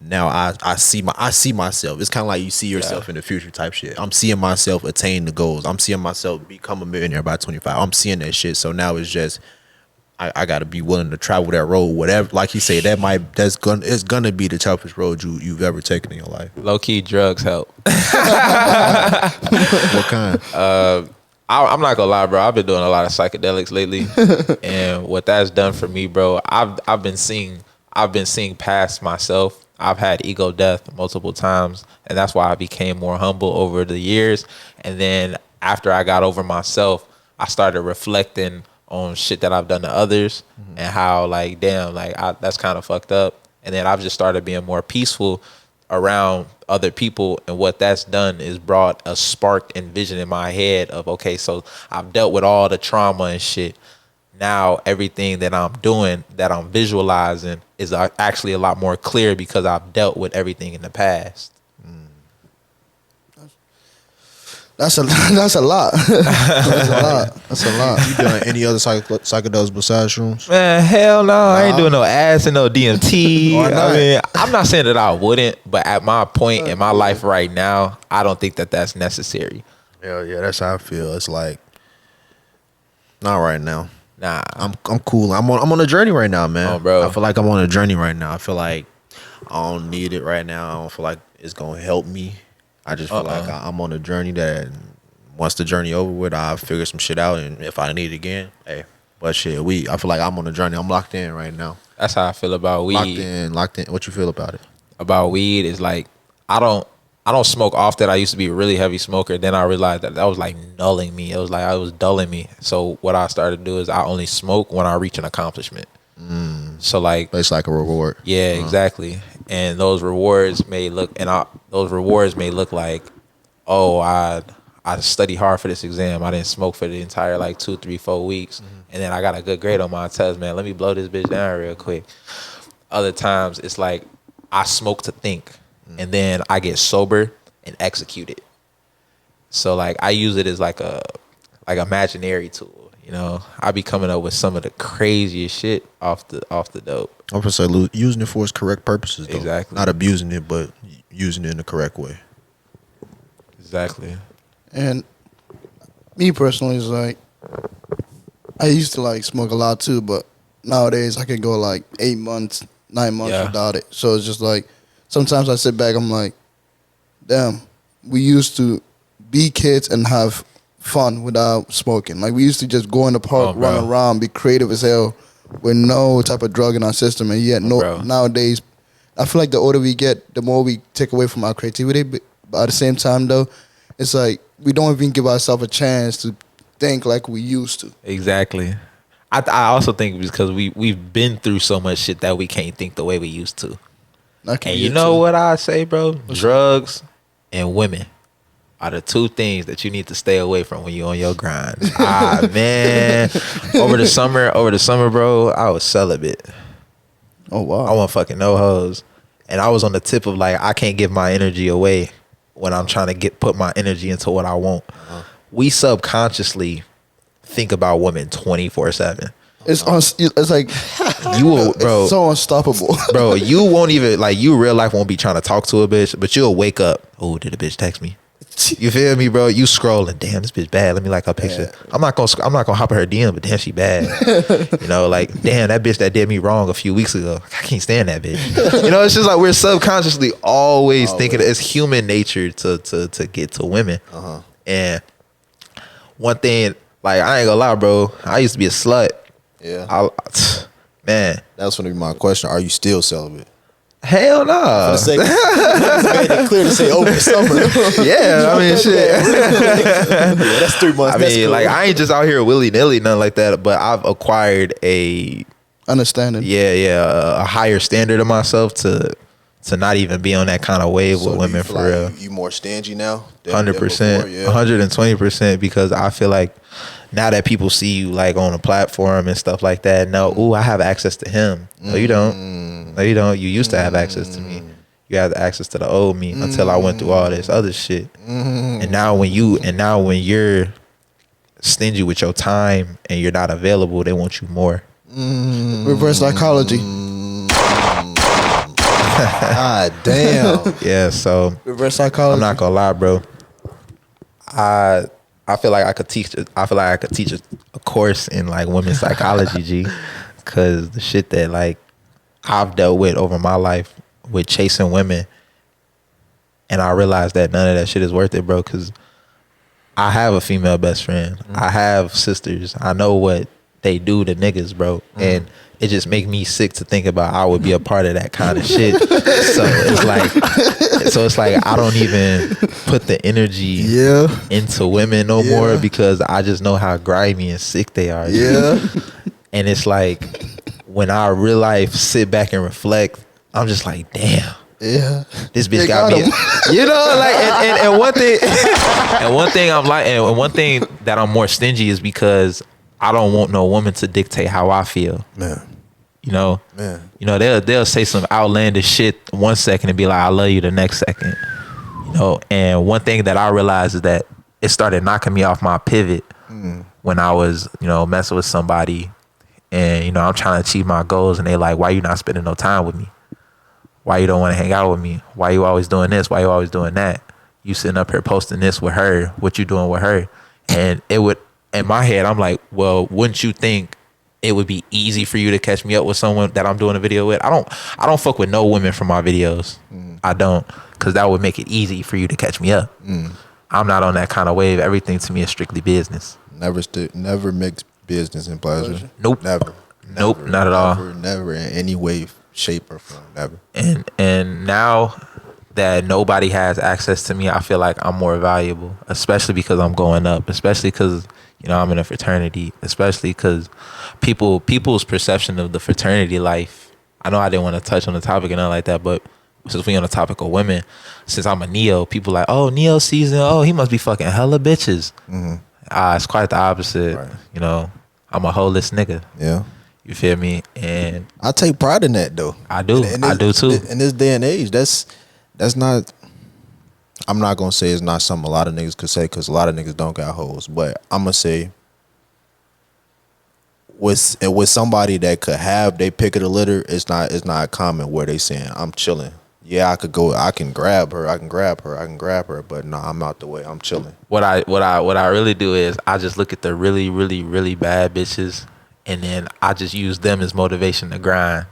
now I see myself. It's kind of like you see yourself in the future type shit. I'm seeing myself attain the goals. I'm seeing myself become a millionaire by 25. I'm seeing that shit. So now it's just I got to be willing to travel that road. Whatever, like you say, it's gonna be the toughest road you've ever taken in your life. Low key, drugs help. What kind? I'm not gonna lie, bro. I've been doing a lot of psychedelics lately, and what that's done for me, bro. I've been seeing past myself. I've had ego death multiple times, and that's why I became more humble over the years. And then after I got over myself, I started reflecting on shit that I've done to others and how, like, damn, like that's kind of fucked up. And then I've just started being more peaceful around other people, and what that's done is brought a spark and vision in my head of, okay, so I've dealt with all the trauma and shit. Now everything that I'm doing, that I'm visualizing, is actually a lot more clear because I've dealt with everything in the past. That's a lot. That's a lot. You doing any other psychedelics besides shrooms? Man, hell no. I ain't doing no ass and no DMT. Why not? I mean, I'm not saying that I wouldn't, but at my point in my life right now, I don't think that that's necessary. Hell yeah, that's how I feel. It's like, not right now. Nah. I'm cool. I'm on a journey right now, man. Oh, bro. I feel like I'm on a journey right now. I feel like I don't need it right now. I don't feel like it's gonna help me. I just feel like I'm on a journey that once the journey over with, I'll figure some shit out, and if I need it again, hey. But shit, I feel like I'm on a journey. I'm locked in right now. That's how I feel about weed. Locked in. What you feel about it? About weed is like, I don't smoke often. I used to be a really heavy smoker. Then I realized that was like nulling me. It was like I was dulling me. So what I started to do is I only smoke when I reach an accomplishment. So like, It's like a reward. yeah, exactly. And those rewards may look like, oh, I studied hard for this exam. I didn't smoke for the entire like 2, 3, 4 weeks, and then I got a good grade on my test. Man, let me blow this bitch down real quick. Other times it's like I smoke to think, and then I get sober and execute it. So like I use it as like a imaginary tool. You know, I be coming up with some of the craziest shit off the dope. I'm gonna say using it for its correct purposes, though. Exactly. Not abusing it, but using it in the correct way. Exactly. And me personally is like, I used to like smoke a lot too, but nowadays I can go like 8 months, 9 months Yeah. without it. So it's just like, sometimes I sit back, I'm like, damn, we used to be kids and have fun without smoking. Like we used to just go in the park, Oh, bro. run around, be creative as hell with no type of drug in our system. And yet Bro. nowadays, I feel like the older we get, the more we take away from our creativity. But at the same time though, it's like we don't even give ourselves a chance to think like we used to. Exactly. I also think because we've been through so much shit that we can't think the way we used to. And you know what I say, bro? Drugs and women are the two things that you need to stay away from when you're on your grind. Man. Over the summer, bro, I was celibate. Oh wow. I wasn't fucking no hoes. And I was on the tip of like, I can't give my energy away when I'm trying to put my energy into what I want. We subconsciously think about women 24/7. It's like You will, bro. it's so unstoppable. Bro, you won't even like you real life won't be trying to talk to a bitch, but you'll wake up. Oh, did a bitch text me? You feel me, bro? You scrolling. Damn, this bitch bad. Let me like her picture. I'm not gonna hop in her DM, but damn, she bad. You know, like damn, that bitch that did me wrong a few weeks ago. I can't stand that bitch. You know, it's just like we're subconsciously always thinking it's human nature to get to women. And one thing, like I ain't gonna lie, bro. I used to be a slut. Yeah. Man, That's gonna be my question. Are you still celibate? hell no. For the sake of made it clear to say over summer. Yeah, I mean, shit. Yeah, that's 3 months. I That's mean, cool. like I ain't just out here willy nilly, nothing like that. But I've acquired a Understanding. a higher standard of myself to not even be on that kind of wave So with do women you for feel real. like you more stingy now? than 100%, before? Yeah. 120%. Because I feel like now that people see you like on a platform and stuff like that, no, ooh, I have access to him. No, you don't. No, you don't. You used to have access to me. You had access to the old me until I went through all this other shit. And now when you're stingy with your time and you're not available, they want you more. Reverse psychology. God damn. Yeah, so Reverse psychology. I'm not gonna lie, bro. I feel like I could teach a course in like women's psychology, G, because the shit that like I've dealt with over my life with chasing women, and I realized that none of that shit is worth it, bro. Because I have a female best friend, I have sisters, I know what they do to niggas, bro, and it just make me sick to think about I would be a part of that kind of shit. So it's like I don't even put the energy into women no more because I just know how grimy and sick they are. And it's like when I real life sit back and reflect, I'm just like, damn. Yeah. This bitch They got got me. him. You know, like and one thing and one thing I'm like and one thing that I'm more stingy is because I don't want no woman to dictate how I feel. Man. You know? Man. You know, they'll say some outlandish shit 1 second and be like, I love you the next second. You know, and one thing that I realized is that it started knocking me off my pivot when I was, you know, messing with somebody and, you know, I'm trying to achieve my goals and they like, why you not spending no time with me? Why you don't want to hang out with me? Why you always doing this? Why you always doing that? You sitting up here posting this with her. What you doing with her? And it would, in my head, I'm like, well, wouldn't you think it would be easy for you to catch me up with someone that I'm doing a video with? I don't fuck with no women from my videos. I don't, because that would make it easy for you to catch me up. I'm not on that kind of wave. Everything to me is strictly business. Never mix business and pleasure. Nope. Never. Nope, Never, not at all. Never in any way, shape, or form. Never. And now that nobody has access to me, I feel like I'm more valuable, especially because I'm going up, especially because, you know, I'm in a fraternity, especially because people's perception of the fraternity life. I know I didn't want to touch on the topic and nothing like that, but since we on the topic of women, since I'm a Neo, people like, oh, Neo season, oh, he must be fucking hella bitches. It's quite the opposite. Right. You know, I'm a holeless nigga. Yeah. You feel me? And I take pride in that though. I do. And I do too. In this day and age, that's not I'm not gonna say it's not something a lot of niggas could say because a lot of niggas don't got hoes, but I'm gonna say with somebody that could have they pick of the litter, it's not common where they saying I'm chilling. Yeah, I can grab her, but nah, I'm out the way. I'm chilling. What I really do is I just look at the really, really, really bad bitches, and then I just use them as motivation to grind.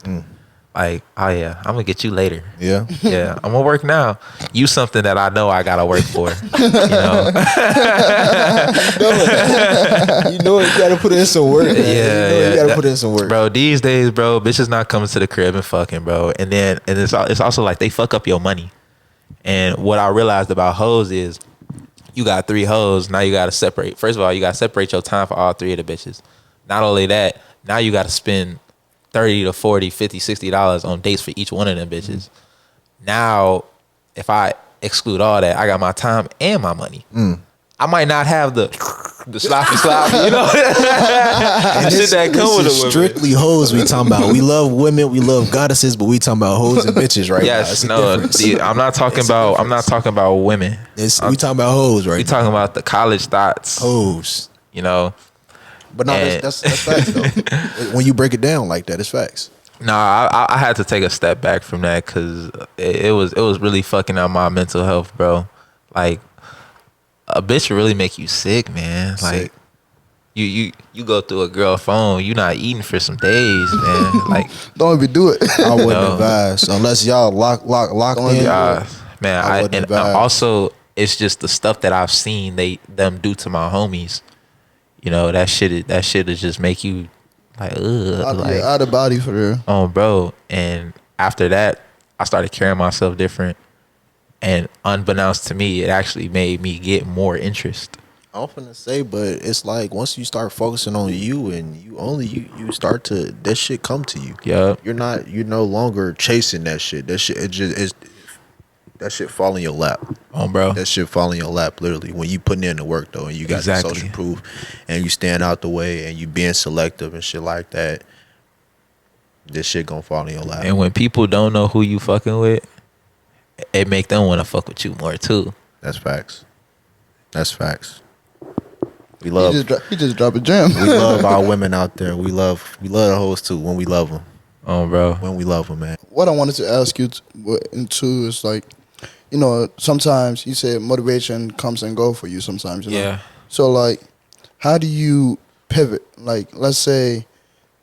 Like, oh yeah, I'm gonna get you later. Yeah. Yeah, I'm gonna work now. Use something that I know I gotta work for. You know you gotta put in some work. Man. Yeah, you gotta put in some work. Bro, these days, bro, bitches not coming to the crib and fucking, bro. And it's also like they fuck up your money. And what I realized about hoes is you got 3 hoes, now you gotta separate. First of all, you gotta separate your time for all 3 of the bitches. Not only that, now you gotta spend $30 to $40, $50, $60 on dates for each one of them bitches. Now, if I exclude all that, I got my time and my money. I might not have the sloppy, you know, the shit that come with This it. is strictly hoes we talking about. We love women, we love goddesses, but we talking about hoes and bitches right now. Yes, no, I'm not talking about women. We talking about hoes right We now. talking about the college thoughts. Hoes. You know, But no, And- that's facts though. When you break it down like that, it's facts. nah, I had to take a step back from that because it was really fucking up my mental health, bro. Like, a bitch really make you sick, man. Like, Sick. you go through a girl phone, you not eating for some days, man. Like, Don't even do it. I wouldn't No. advise unless y'all locked in. man, I wouldn't and advise. also it's just the stuff that I've seen them do to my homies. You know, that shit is just make you like, ugh, like, out of body for real. oh, bro. And after that, I started carrying myself different. And unbeknownst to me, it actually made me get more interest. I'm finna say, but it's like once you start focusing on you and you start to that shit come to you. Yup. You're no longer chasing that shit. That shit fall in your lap. Oh, bro. That shit fall in your lap literally when you putting in the work though, and you got Exactly. the social proof, and you stand out the way, and you being selective and shit like that. This shit gonna fall in your lap. And when people don't know who you fucking with, it make them want to fuck with you more too. That's facts. That's facts. We love He just dropped a gem. we love our women out there. We love the hoes too when we love them. Oh, bro. When we love them, man. What I wanted to ask you into is like, you know, sometimes you say motivation comes and go for you sometimes, you know? Yeah. So like, how do you pivot? Like, let's say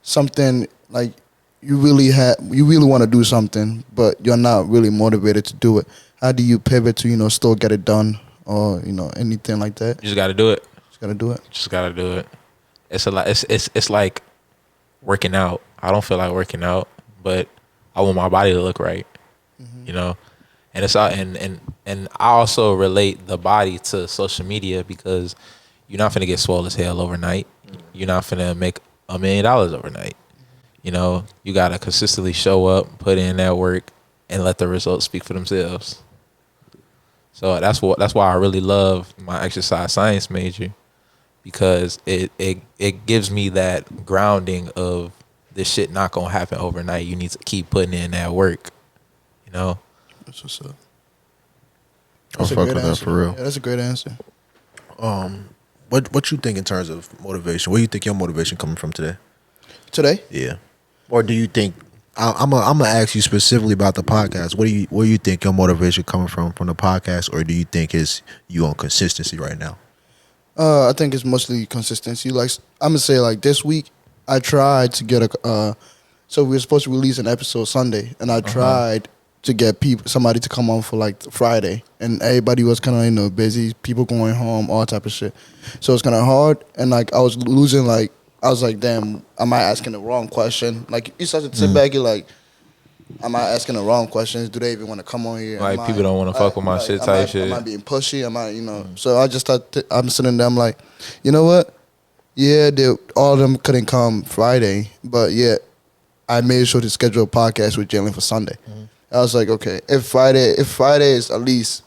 something like you really want to do something, but you're not really motivated to do it. How do you pivot to, you know, still get it done or, you know, anything like that? You just got to do it. Just got to do it. Just got to do it. It's a lot. It's like working out. I don't feel like working out, but I want my body to look right. You know, and it's all and I also relate the body to social media because you're not finna get swole as hell overnight. You're not finna make $1 million overnight. You know, you gotta consistently show up, put in that work, and let the results speak for themselves. So that's why I really love my exercise science major, because it gives me that grounding of this shit not gonna happen overnight. You need to keep putting in that work. You know. That's what's up. I'll That's a fuck great with that answer. for real. Yeah, that's a great answer. What you think in terms of motivation? Where you think your motivation coming from today? Today? Yeah. Or do you think I'm gonna ask you specifically about the podcast? Where you think your motivation coming from the podcast, or do you think it's you on consistency right now? I think it's mostly consistency. Like, I'm gonna say, like, this week I tried to get so we were supposed to release an episode Sunday, and I tried to get somebody to come on for like Friday, and everybody was kind of, you know, busy, people going home, all type of shit. So it's kind of hard, and like I was losing, like I was like, damn, am I asking the wrong question? Like, you start to sit back, you're like, am I asking the wrong questions? Do they even want to come on here? Like, people don't wanna fuck with my shit type shit. Am I being pushy? Am I, you know? So I just started, I'm sitting there, I'm like, you know what? Yeah, all of them couldn't come Friday, but yeah, I made sure to schedule a podcast with Jalen for Sunday. I was like, okay, if Friday is at least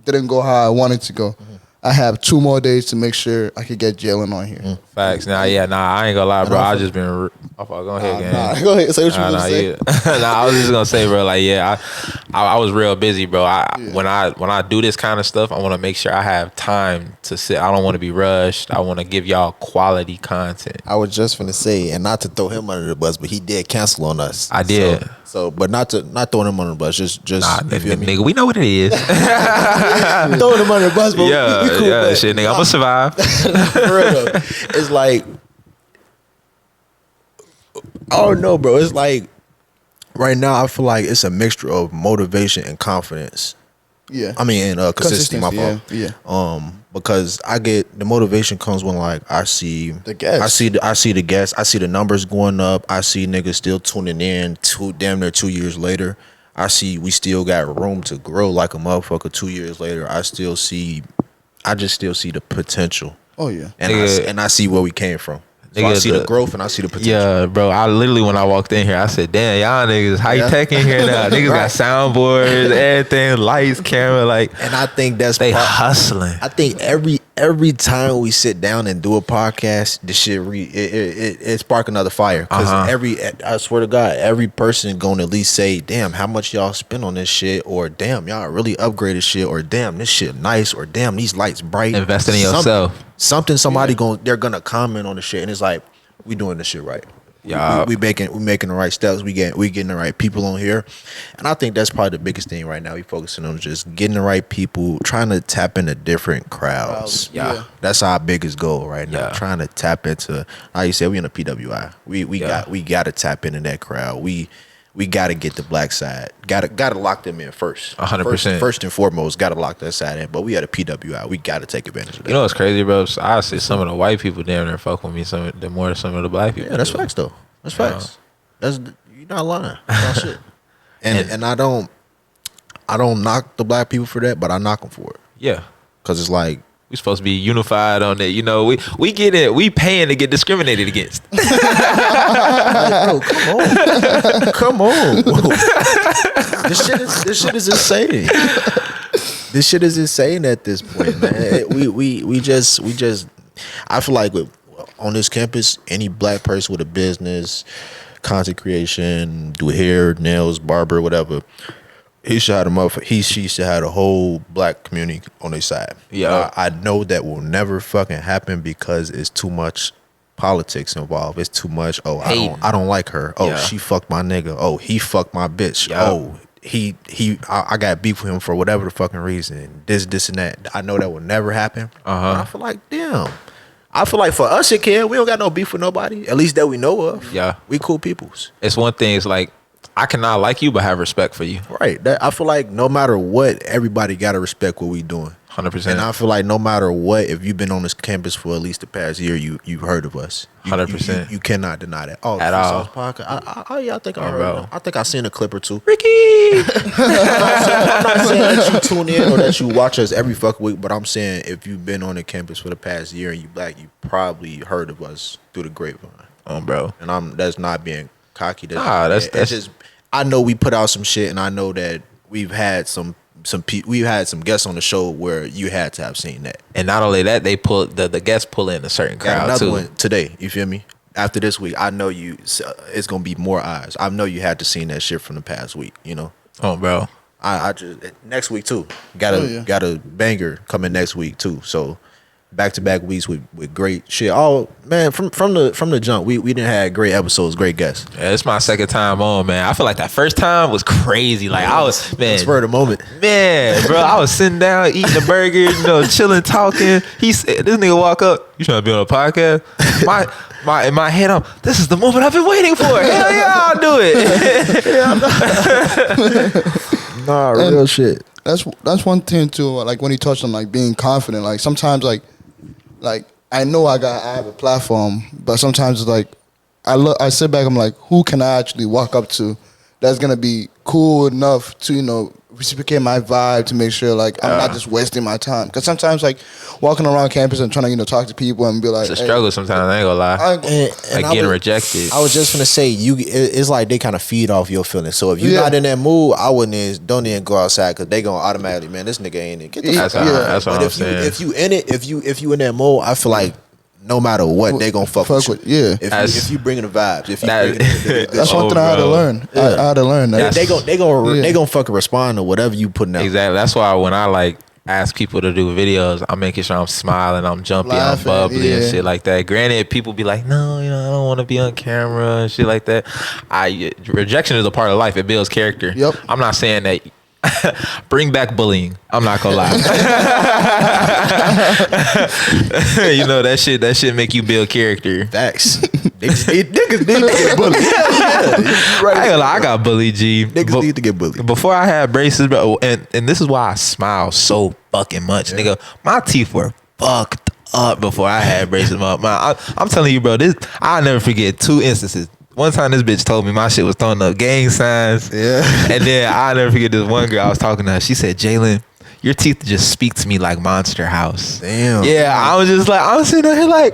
didn't go how I wanted to go, I have 2 more days to make sure I could get Jalen on here. Facts. Nah, I ain't gonna lie, bro. I just been. Go ahead, gang. Nah, go ahead, say what you Nah, want to say. nah, I was just gonna say, bro. Like, yeah, I was real busy, bro. When I do this kind of stuff, I want to make sure I have time to sit. I don't want to be rushed. I want to give y'all quality content. I was just gonna say, and not to throw him under the bus, but he did cancel on us. I did. So but not throwing him under the bus. Just Nah, you feel me? nigga, we know what it is. Throwing him under the bus, but we cool, yeah, man. shit, nigga, I'ma survive. For real though. It's like, I don't know, bro. It's like right now I feel like it's a mixture of motivation and confidence. Yeah. I mean, and consistency. My fault. Yeah. Because I get the motivation comes when like I see The guests. I see the guests. I see the numbers going up. I see niggas still tuning in damn near 2 years later. I see we still got room to grow like a motherfucker 2 years later. I still see the potential. Oh yeah. And I see where we came from. So I Nigga, see the growth and I see the potential. Yeah, bro. I literally, when I walked in here, I said, "Damn, y'all niggas high tech in here now. Niggas got soundboards, everything, lights, camera, like." And I think that's They hustling. I think every time we sit down and do a podcast, this shit it spark another fire. Because I swear to God, every person gonna at least say, "Damn, how much y'all spend on this shit?" Or "Damn, y'all really upgraded shit?" Or "Damn, this shit nice?" Or "Damn, these lights bright." Investing in yourself. Something they're gonna comment on the shit, and it's like we doing this shit right. Yeah. we making the right steps. We getting the right people on here, and I think that's probably the biggest thing right now. We focusing on just getting the right people, trying to tap into different crowds. Yeah. That's our biggest goal right now. Yeah. Trying to tap into, like you said, we in a PWI. We got to tap into that crowd. We got to get the black side. Got to lock them in first. 100%. First and foremost, got to lock that side in. But we at a PWI. We got to take advantage of that. You know what's crazy, bro? So I see some of the white people damn near fuck with me more than some of the black people. Yeah, that's do. facts though. That's facts. That's you're not lying. That's shit. And I don't knock the black people for that, but I knock them for it. Yeah. Cause it's like We supposed to be unified on that. You know, we get it. We paying to get discriminated against. bro, come on. This shit is insane. This shit is insane at this point, man. We just I feel like on this campus, any black person with a business, content creation, do hair, nails, barber, whatever, she should have a whole black community on their side. Yeah. I know that will never fucking happen because it's too much politics involved. It's too much. Oh, I don't like her. Oh, she fucked my nigga. Oh, he fucked my bitch. Yeah. Oh, I got beef with him for whatever the fucking reason. This and that. I know that will never happen. But I feel like, damn. I feel like for us it can. We don't got no beef with nobody. At least that we know of. Yeah. We cool peoples. It's one thing. It's like, I cannot like you, but have respect for you. Right. I feel like no matter what, everybody gotta respect what we doing. 100%. And I feel like no matter what, if you've been on this campus for at least the past year, you've heard of us. 100%. You cannot deny that. Oh, At all. Podcast. I think I heard. bro. I think I seen a clip or two. Ricky. I'm not saying that you tune in or that you watch us every fucking week, but I'm saying if you've been on the campus for the past year and you black, you probably heard of us through the grapevine. Bro. And that's not being cocky. That's just. I know we put out some shit, and I know that we've had some guests on the show where you had to have seen that. And not only that, they pull the guests pull in a certain Got crowd another too. one today. You feel me? After this week, I know it's gonna be more eyes. I know you had to seen that shit from the past week. You know. Oh, bro. I just next week too. Got a banger coming next week too. So back-to-back weeks with great shit. Oh man, from the jump, we didn't have great episodes, great guests. Yeah, it's my second time on, man. I feel like that first time was crazy. Like I was, man, Spur of the moment. man, bro. I was sitting down eating a burger, you know, chilling, talking. This nigga walk up. You trying to be on a podcast? In my head, this is the moment I've been waiting for. Hell yeah, I'll do it. Nah, real shit. That's one thing too. Like when he touched on like being confident. Like sometimes like I know I have a platform, but sometimes it's like I sit back. I'm like, who can I actually walk up to that's gonna be cool enough to reciprocate my vibe to make sure like I'm not just wasting my time. Because sometimes like walking around campus and trying to talk to people and be like, It's a struggle sometimes. I ain't gonna lie. And Like getting rejected. I was just gonna say it's like they kind of feed off your feelings. So if you're not in that mood, don't even go outside because they gonna automatically, man, this nigga ain't in. Get the fuck out. That's what But I'm if saying. if you in it, if you in that mode, I feel like no matter what, they gonna fuck with you. Yeah. If you bringing the vibes, if you bringing the That's one thing I had to learn. I had to learn that. they gonna fucking respond to whatever you putting out. Exactly. That's why when I like ask people to do videos, I'm making sure I'm smiling, I'm jumpy, Laughing, I'm bubbly and yeah. shit like that. Granted, people be like, no, you know, I don't want to be on camera and shit like that. Rejection is a part of life. It builds character. Yep. I'm not saying that. Bring back bullying. I'm not gonna lie. You know that shit make you build character. Facts. Niggas need to get bullied. I ain't gonna lie, I got bullied, G. Niggas need to get bullied. Before I had braces, bro, and this is why I smile so fucking much, nigga. My teeth were fucked up before I had braces. I'm telling you, bro, I'll never forget 2 instances. One time this bitch told me my shit was throwing up gang signs. Yeah. And then I'll never forget this one girl I was talking to her. She said, Jalen, your teeth just speak to me like Monster House. Damn. Yeah, I was just like, I was sitting there like,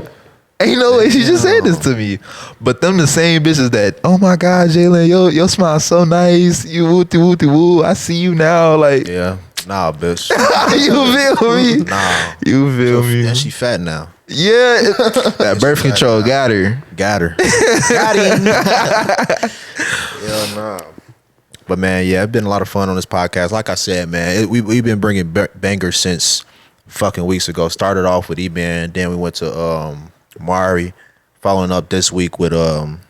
ain't no way she just said this to me. But them the same bitches that, oh my God, Jalen, your smile's so nice. You wooty woo. I see you now. Like, Yeah. Nah, bitch. you feel me? Nah. You feel me? And she fat now. Yeah. That birth control got her. Got her. Got him. Hell no. But man, yeah, it's been a lot of fun on this podcast. Like I said, man, we've been bringing bangers since fucking weeks ago. Started off with E-Man, then we went to Mari, following up this week with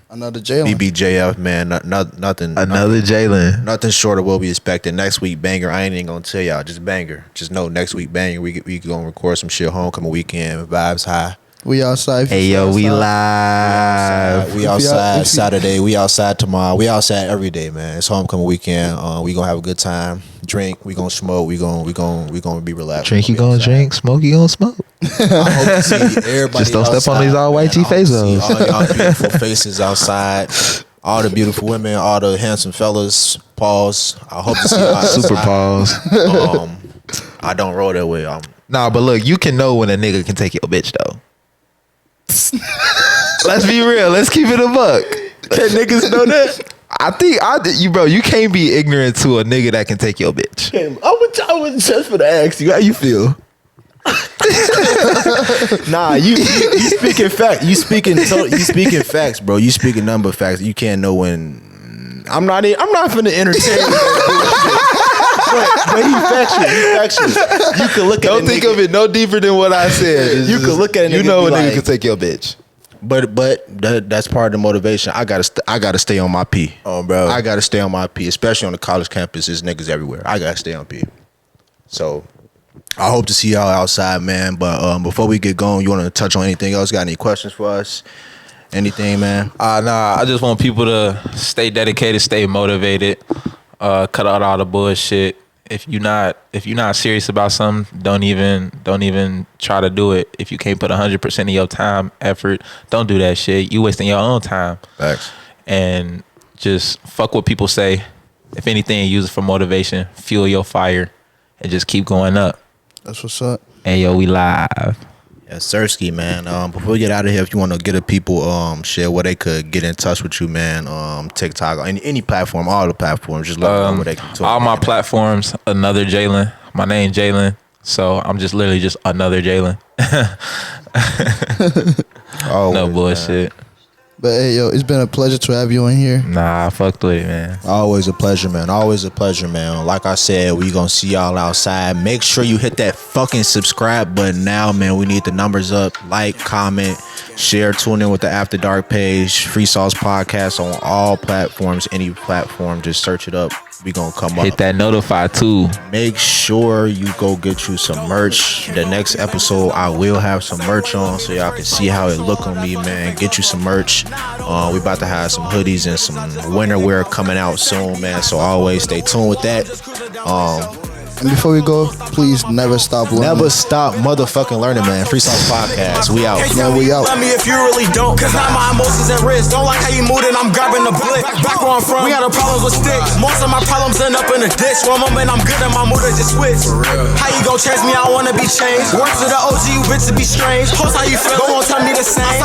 Another Jalen. BBJF, man. Nothing. Another Jalen. Nothing short of what we expected. Next week, banger. I ain't even gonna tell y'all. Just banger. Just know next week, banger. We gonna record some shit. Homecoming weekend. Vibes high. We outside. Hey yo, we live. We outside Saturday. We outside tomorrow. We outside every day, man. It's homecoming weekend. We gonna have a good time. Drink. We gonna smoke. We gonna be relaxed. Drink, you gonna drink. Smoke, you gonna smoke. I hope to see everybody. Just don't step on outside, these all white man. G faces. All y'all beautiful faces outside. All the beautiful women. All the handsome fellas. Pause. I hope to see y'all outside. Super pause. I don't roll that way. Nah, but look, you can know when a nigga can take your bitch though. Let's be real. Let's keep it a buck. Can niggas know that? I think you can't be ignorant to a nigga that can take your bitch. I was just for to ask you how you feel. Nah, you speaking fact. You speaking facts, bro. You speaking number facts. You can't know when. I'm not finna entertain. But he factual. You can look at. Don't think of it no deeper than what I said. You can look at a nigga. You know a nigga like, can take your bitch. But that's part of the motivation. I gotta stay on my P. Oh, bro. I gotta stay on my P, especially on the college campus. There's niggas everywhere. I gotta stay on P. So I hope to see y'all outside, man. But before we get going, you want to touch on anything else? Got any questions for us? Anything, man? Nah. I just want people to stay dedicated, stay motivated, cut out all the bullshit. If you're not serious about something, don't even try to do it. If you can't put 100% of your time, effort, don't do that shit. You wasting your own time. Facts. And just fuck what people say. If anything, use it for motivation, fuel your fire, and just keep going up. That's what's up. Hey yo, we live. Yes, Sirski, man. Before we get out of here, if you want to get the people share where they could get in touch with you, man. TikTok, any platform, all the platforms, just let them know where they can talk. All my platforms, another Jalen. My name Jalen, so I'm just literally just another Jalen. No bullshit. Man. But hey, yo, it's been a pleasure to have you in here. Nah, I fucked with it, man. Always a pleasure, man. Always a pleasure, man. Like I said, we gonna see y'all outside. Make sure you hit that fucking subscribe button now, man. We need the numbers up. Like, comment, share, tune in with the After Dark page. Free Sauce Podcast on all platforms, any platform. Just search it up. We gonna come up. Hit that notify too. Make sure you go get you some merch. The next episode, I will have some merch on so y'all can see how it look on me, man. Get you some merch. We about to have some hoodies and some winter wear coming out soon, man. So always stay tuned with that. And before we go, please never stop learning. Never stop motherfucking learning, man. Free Sauce Podcast. We out. Man, we out. Tell me if you really don't, cause now my emotions at risk. Don't like how you moved and I'm grabbing the blick. Back where I'm from, we got the problems with sticks. Most of my problems end up in the ditch. One moment I'm good and my mood is just switch. How you gon' change me? I wanna be changed. Words to the OG, you bitch to be strange. Host how you feel, don't wanna tell me the same.